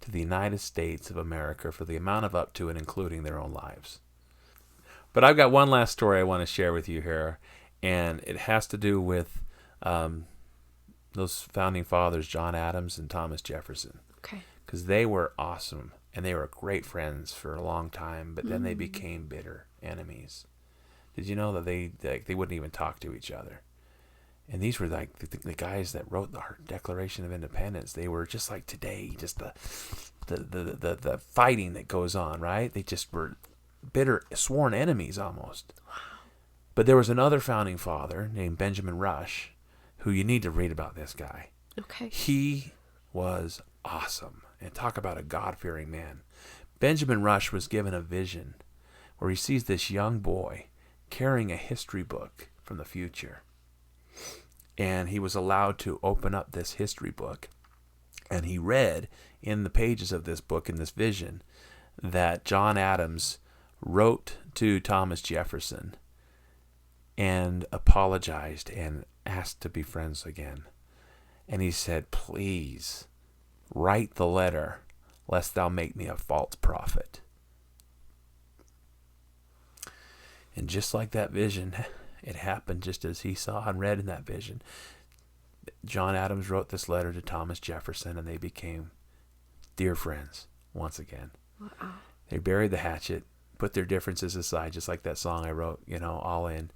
to the United States of America for the amount of up to and including their own lives. But I've got one last story I want to share with you here, and it has to do with those founding fathers, John Adams and Thomas Jefferson. Okay. Because they were awesome, and they were great friends for a long time, but then they became bitter enemies. Did you know that they wouldn't even talk to each other? And these were like the guys that wrote our Declaration of Independence. They were just like today, just the fighting that goes on, right? They just were bitter, sworn enemies almost. Wow. But there was another founding father named Benjamin Rush, who you need to read about this guy. Okay. He was awesome. And talk about a God-fearing man. Benjamin Rush was given a vision where he sees this young boy carrying a history book from the future. And he was allowed to open up this history book. And he read in the pages of this book, in this vision, that John Adams wrote to Thomas Jefferson and apologized and asked to be friends again. And he said, please write the letter, lest thou make me a false prophet. And just like that vision, it happened just as he saw and read in that vision. John Adams wrote this letter to Thomas Jefferson, and they became dear friends once again. Wow. They buried the hatchet, put their differences aside, just like that song I wrote, all in.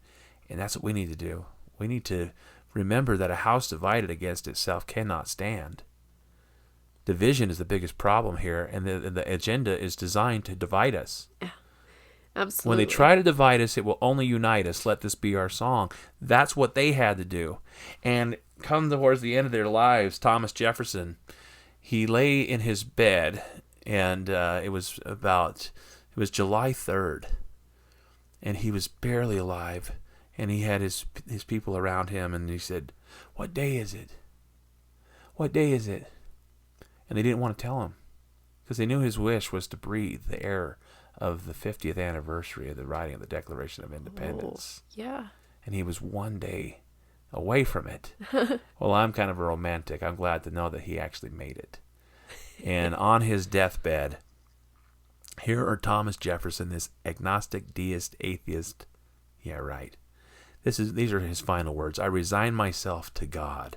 And that's what we need to do. We need to remember that a house divided against itself cannot stand. Division is the biggest problem here, and the agenda is designed to divide us. Yeah, absolutely. When they try to divide us, it will only unite us. Let this be our song. That's what they had to do. And come towards the end of their lives, Thomas Jefferson, he lay in his bed, and it was July 3rd, and he was barely alive, and he had his people around him, and he said, "What day is it? What day is it?" And they didn't want to tell him because they knew his wish was to breathe the air of the 50th anniversary of the writing of the Declaration of Independence. Oh, yeah. And he was one day away from it. Well, I'm kind of a romantic. I'm glad to know that he actually made it. And on his deathbed, here are Thomas Jefferson, this agnostic, deist, atheist. Yeah, right. These are his final words. I resign myself to God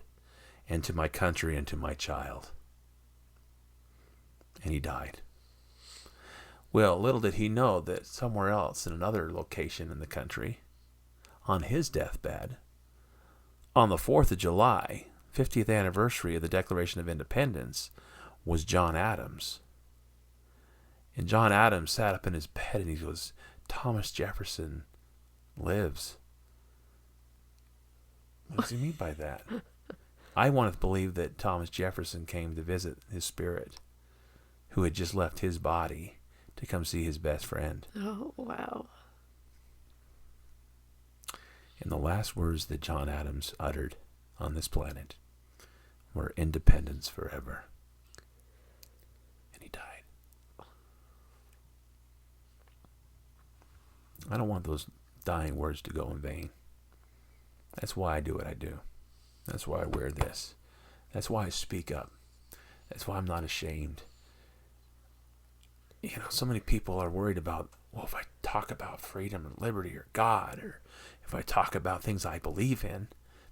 and to my country and to my child. And he died. Well, little did he know that somewhere else in another location in the country, on his deathbed, on the 4th of July, 50th anniversary of the Declaration of Independence, was John Adams. And John Adams sat up in his bed and he goes, Thomas Jefferson lives. What does he mean by that? I want to believe that Thomas Jefferson came to visit his spirit, who had just left his body to come see his best friend. Oh, wow. And the last words that John Adams uttered on this planet were independence forever. And he died. I don't want those dying words to go in vain. That's why I do what I do. That's why I wear this. That's why I speak up. That's why I'm not ashamed. So many people are worried about, well, if I talk about freedom and liberty or God, or if I talk about things I believe in,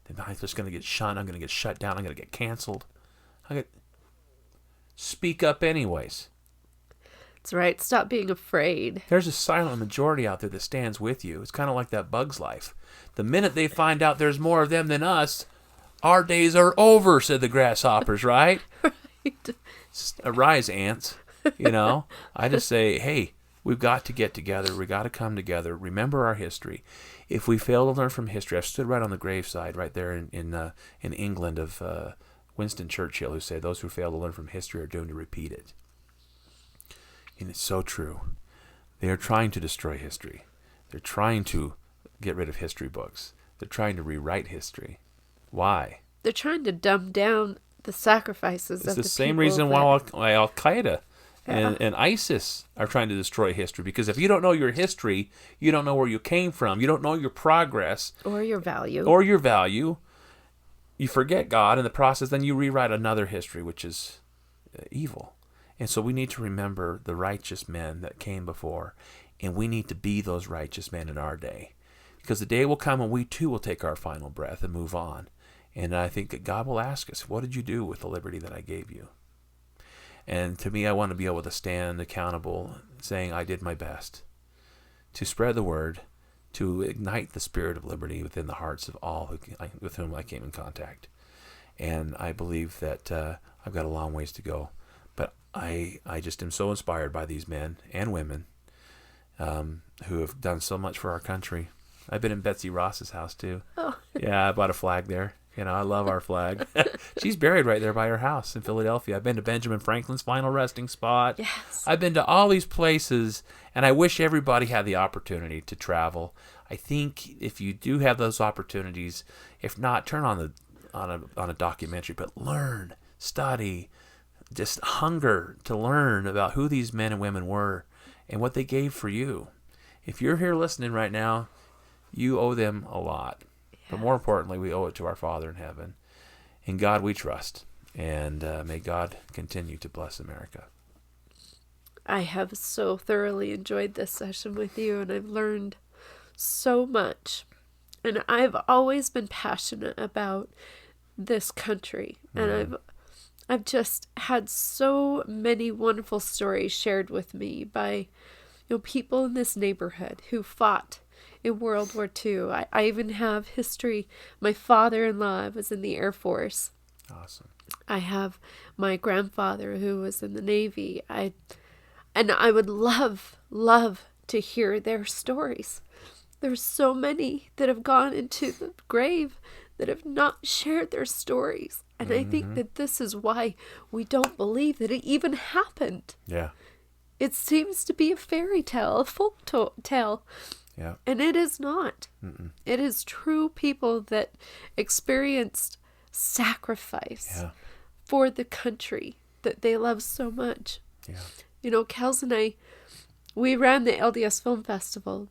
then I'm just going to get shunned. I'm going to get shut down. I'm going to get canceled. Speak up anyways. That's right. Stop being afraid. There's a silent majority out there that stands with you. It's kind of like that Bug's Life. The minute they find out there's more of them than us, our days are over, said the grasshoppers, right? Right. Arise, ants. I just say, hey, we've got to get together. We've got to come together. Remember our history. If we fail to learn from history, I've stood right on the graveside right there in England of Winston Churchill, who said, those who fail to learn from history are doomed to repeat it. And it's so true. They are trying to destroy history. They're trying to get rid of history books. They're trying to rewrite history. Why? They're trying to dumb down the sacrifices of the people. It's the same reason why Al-Qaeda and ISIS are trying to destroy history. Because if you don't know your history, you don't know where you came from. You don't know your progress. Or your value. you forget God in the process, then you rewrite another history, which is evil. And so we need to remember the righteous men that came before, and we need to be those righteous men in our day. Because the day will come when we too will take our final breath and move on. And I think that God will ask us, what did you do with the liberty that I gave you? And to me, I want to be able to stand accountable, saying I did my best to spread the word, to ignite the spirit of liberty within the hearts of all with whom I came in contact. And I believe that I've got a long ways to go. But I just am so inspired by these men and women who have done so much for our country. I've been in Betsy Ross's house too. Oh. Yeah, I bought a flag there. You know, I love our flag. She's buried right there by her house in Philadelphia. I've been to Benjamin Franklin's final resting spot. Yes. I've been to all these places, and I wish everybody had the opportunity to travel. I think if you do have those opportunities, if not, turn on a documentary, but learn, study, just hunger to learn about who these men and women were and what they gave for you. If you're here listening right now, you owe them a lot. Yeah. But more importantly, we owe it to our Father in heaven. In God we trust. And may God continue to bless America. I have so thoroughly enjoyed this session with you, and I've learned so much. And I've always been passionate about this country. And I've just had so many wonderful stories shared with me by people in this neighborhood who fought in World War II. I even have history. My father-in-law was in the Air Force. Awesome. I have my grandfather who was in the Navy. And I would love to hear their stories. There's so many that have gone into the grave that have not shared their stories. And I think that this is why we don't believe that it even happened. Yeah. It seems to be a fairy tale, a folk tale. Yeah. And it is not. Mm-mm. It is true people that experienced sacrifice for the country that they love so much. Yeah. Kels and I, we ran the LDS Film Festival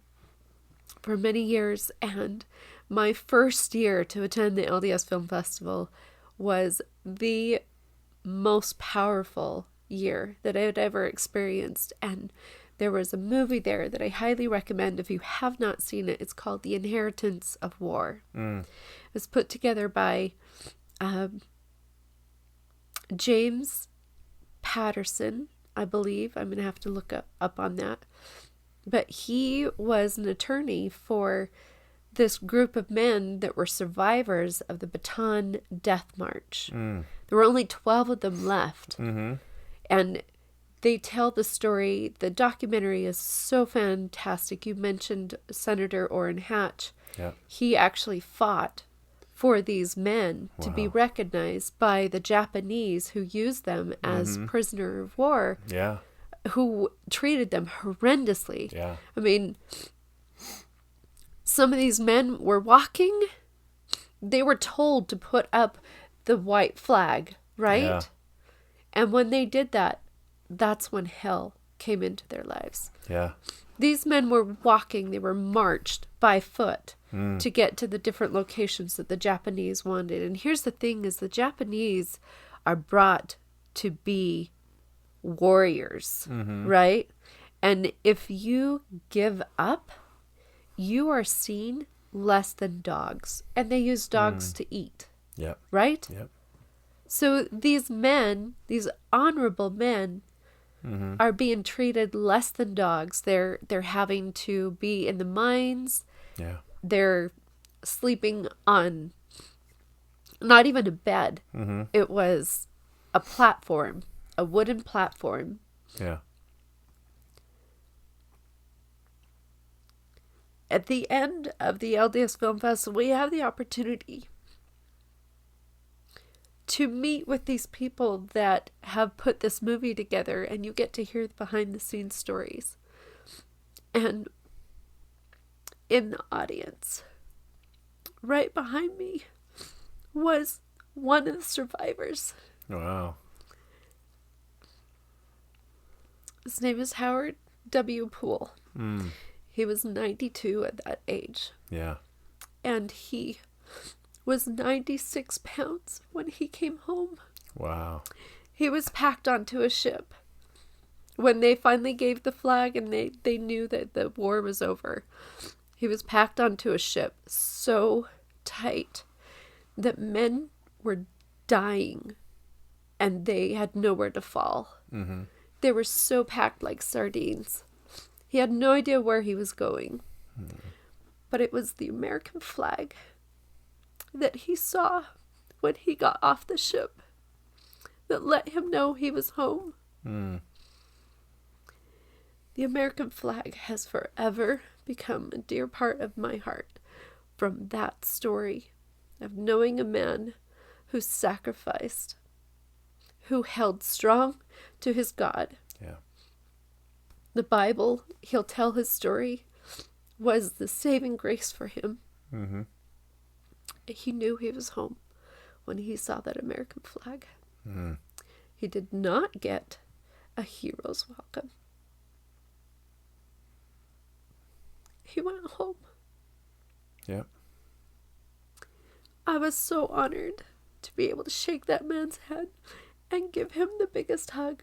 for many years, and my first year to attend the LDS Film Festival was the most powerful year that I had ever experienced. And there was a movie there that I highly recommend if you have not seen it. It's called The Inheritance of War. It was put together by James Patterson, I believe. I'm going to have to look up on that. But he was an attorney for this group of men that were survivors of the Bataan Death March. There were only 12 of them left. Mm-hmm. And they tell the story. The documentary is so fantastic. You mentioned Senator Orrin Hatch. Yep. He actually fought for these men to be recognized by the Japanese who used them as prisoner of war. Yeah. Who treated them horrendously. Yeah. I mean, some of these men were walking. They were told to put up the white flag, right? Yeah. And when they did that, that's when hell came into their lives. Yeah. These men were walking. They were marched by foot to get to the different locations that the Japanese wanted. And here's the thing is the Japanese are brought to be warriors, right? And if you give up, you are seen less than dogs. And they use dogs to eat. Yep. Right? Yep. So these men, these honorable men, are being treated less than dogs. They're having to be in the mines. Yeah. They're sleeping on not even a bed. It was a platform, a wooden platform. Yeah. At the end of the LDS Film Festival, we have the opportunity to meet with these people that have put this movie together, and you get to hear the behind-the-scenes stories. And in the audience, right behind me, was one of the survivors. Wow. His name is Howard W. Poole. He was 92 at that age. Yeah. And he was 96 pounds when he came home. Wow. He was packed onto a ship. When they finally gave the flag and they knew that the war was over, he was packed onto a ship so tight that men were dying and they had nowhere to fall. Mm-hmm. They were so packed like sardines. He had no idea where he was going. But it was the American flag that he saw when he got off the ship that let him know he was home. The American flag has forever become a dear part of my heart from that story of knowing a man who sacrificed, who held strong to his God. Yeah. The Bible, he'll tell his story, was the saving grace for him. Mm-hmm. He knew he was home when he saw that American flag. Mm. He did not get a hero's welcome. He went home. Yep. I was so honored to be able to shake that man's hand and give him the biggest hug.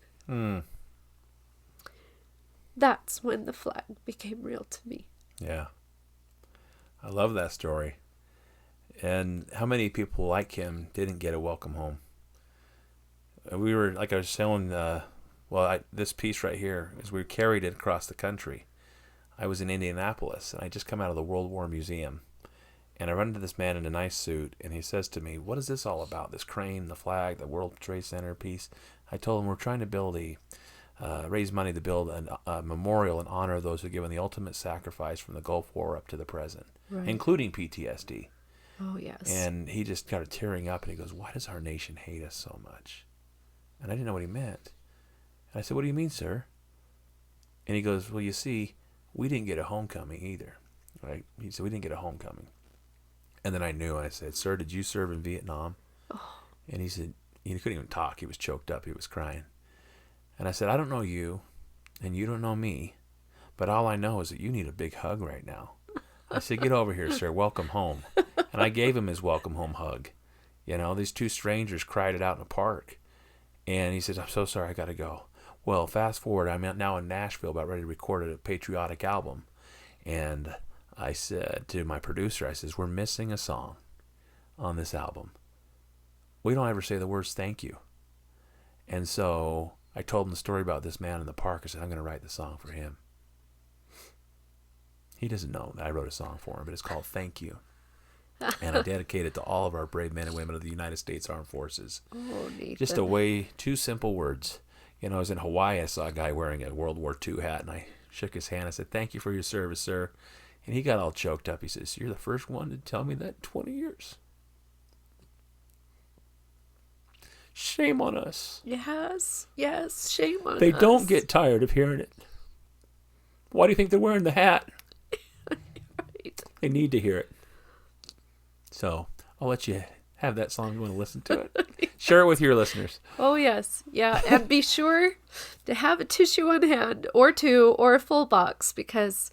That's when the flag became real to me. Yeah. I love that story. And how many people like him didn't get a welcome home? We were, like I was telling, this piece right here, as we carried it across the country. I was in Indianapolis, and I just come out of the World War Museum. And I run into this man in a nice suit, and he says to me, "What is this all about? This crane, the flag, the World Trade Center piece?" I told him, "We're trying to raise money to build a memorial in honor of those who have given the ultimate sacrifice from the Gulf War up to the present, Right. including PTSD." Oh, yes. And he just started tearing up, and he goes, "Why does our nation hate us so much?" And I didn't know what he meant. And I said, "What do you mean, sir?" And he goes, "Well, you see, we didn't get a homecoming either." Right? He said, "We didn't get a homecoming." And then I knew, and I said, "Sir, did you serve in Vietnam?" Oh. And he said, he couldn't even talk. He was choked up. He was crying. And I said, "I don't know you, and you don't know me, but all I know is that you need a big hug right now." I said, "Get over here, sir. Welcome home." And I gave him his welcome home hug. You know, these two strangers cried it out in a park. And he says, "I'm so sorry, I got to go." Well, fast forward, I'm now in Nashville, about ready to record a patriotic album. And I said to my producer, I says, "We're missing a song on this album. We don't ever say the words thank you." And so I told him the story about this man in the park. I said, "I'm going to write the song for him." He doesn't know that I wrote a song for him, but it's called Thank You. And I dedicate it to all of our brave men and women of the United States Armed Forces. Oh, Nathan. Just two simple words. You know, I was in Hawaii. I saw a guy wearing a World War II hat, and I shook his hand. I said, "Thank you for your service, sir." And he got all choked up. He says, "You're the first one to tell me that in 20 years. Shame on us." Yes, shame on us. They don't get tired of hearing it. Why do you think they're wearing the hat? Right. They need to hear it. So I'll let you have that song if you want to listen to it. Share it with your listeners. Oh, yes. Yeah, and be sure to have a tissue on hand, or two, or a full box, because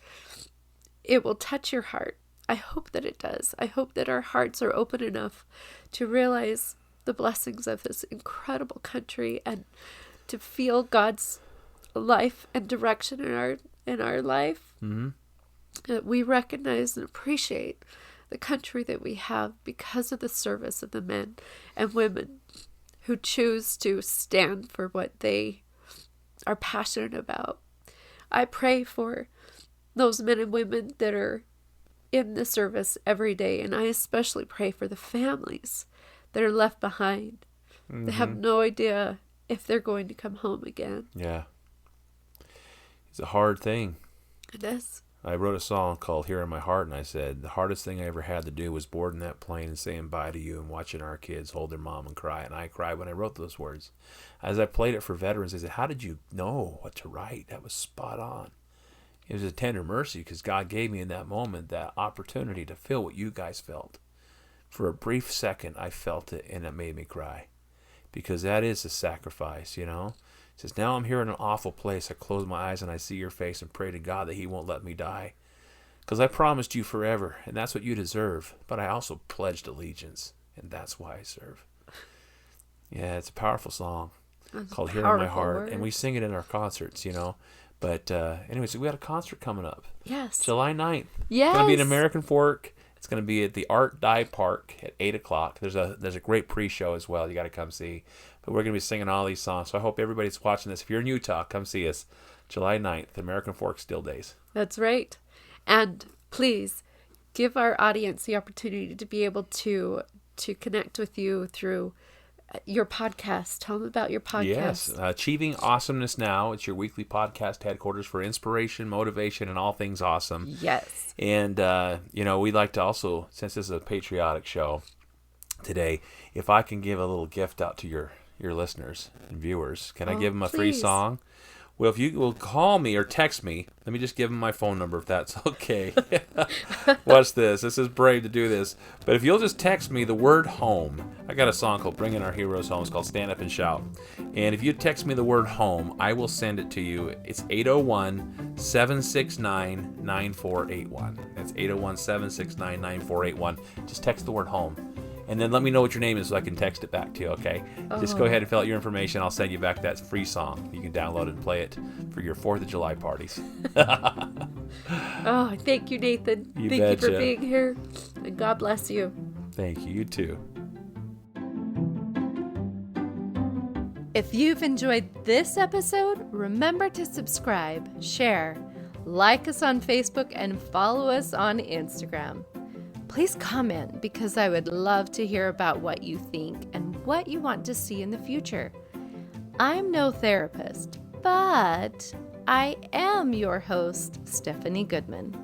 it will touch your heart. I hope that it does. I hope that our hearts are open enough to realize the blessings of this incredible country and to feel God's life and direction in our life. Mm-hmm. That we recognize and appreciate the country that we have because of the service of the men and women who choose to stand for what they are passionate about. I pray for those men and women that are in the service every day, and I especially pray for the families that are left behind. Mm-hmm. They have no idea if they're going to come home again. Yeah. It's a hard thing. It is. I wrote a song called Here in My Heart, and I said, the hardest thing I ever had to do was boarding that plane and saying bye to you and watching our kids hold their mom and cry. And I cried when I wrote those words. As I played it for veterans, they said, "How did you know what to write? That was spot on." It was a tender mercy because God gave me in that moment that opportunity to feel what you guys felt. For a brief second, I felt it, and it made me cry. Because that is a sacrifice, you know. It says, now I'm here in an awful place. I close my eyes and I see your face and pray to God that he won't let me die. because I promised you forever, and that's what you deserve. But I also pledged allegiance, and that's why I serve. Yeah, it's a powerful song called Here in My Heart, and we sing it in our concerts, you know. But anyway, so we got a concert coming up. Yes. July 9th. Yes. It's going to be in American Fork. It's going to be at the Art Dye Park at 8 o'clock. There's a great pre-show as well. You got to come see. But we're going to be singing all these songs. So I hope everybody's watching this. If you're in Utah, come see us. July 9th, American Fork Still Days. That's right. And please give our audience the opportunity to be able to connect with you through your podcast. Tell them about your podcast. Yes, Achieving Awesomeness Now. It's your weekly podcast headquarters for inspiration, motivation, and all things awesome. Yes. And, we'd like to also, since this is a patriotic show today, if I can give a little gift out to your listeners and viewers, can I give them a free song? Well, if you will call me or text me, let me just give them my phone number if that's okay. Watch this. This is brave to do this. But if you'll just text me the word home, I got a song called Bringing Our Heroes Home. It's called Stand Up and Shout. And if you text me the word home, I will send it to you. It's 801-769-9481. That's 801-769-9481. Just text the word home. And then let me know what your name is so I can text it back to you, okay? Just go ahead and fill out your information. I'll send you back that free song. You can download it and play it for your 4th of July parties. Oh, thank you, Nathan. Thank you for being here. And God bless you. Thank you. You too. If you've enjoyed this episode, remember to subscribe, share, like us on Facebook, and follow us on Instagram. Please comment because I would love to hear about what you think and what you want to see in the future. I'm no therapist, but I am your host, Stephanie Goodman.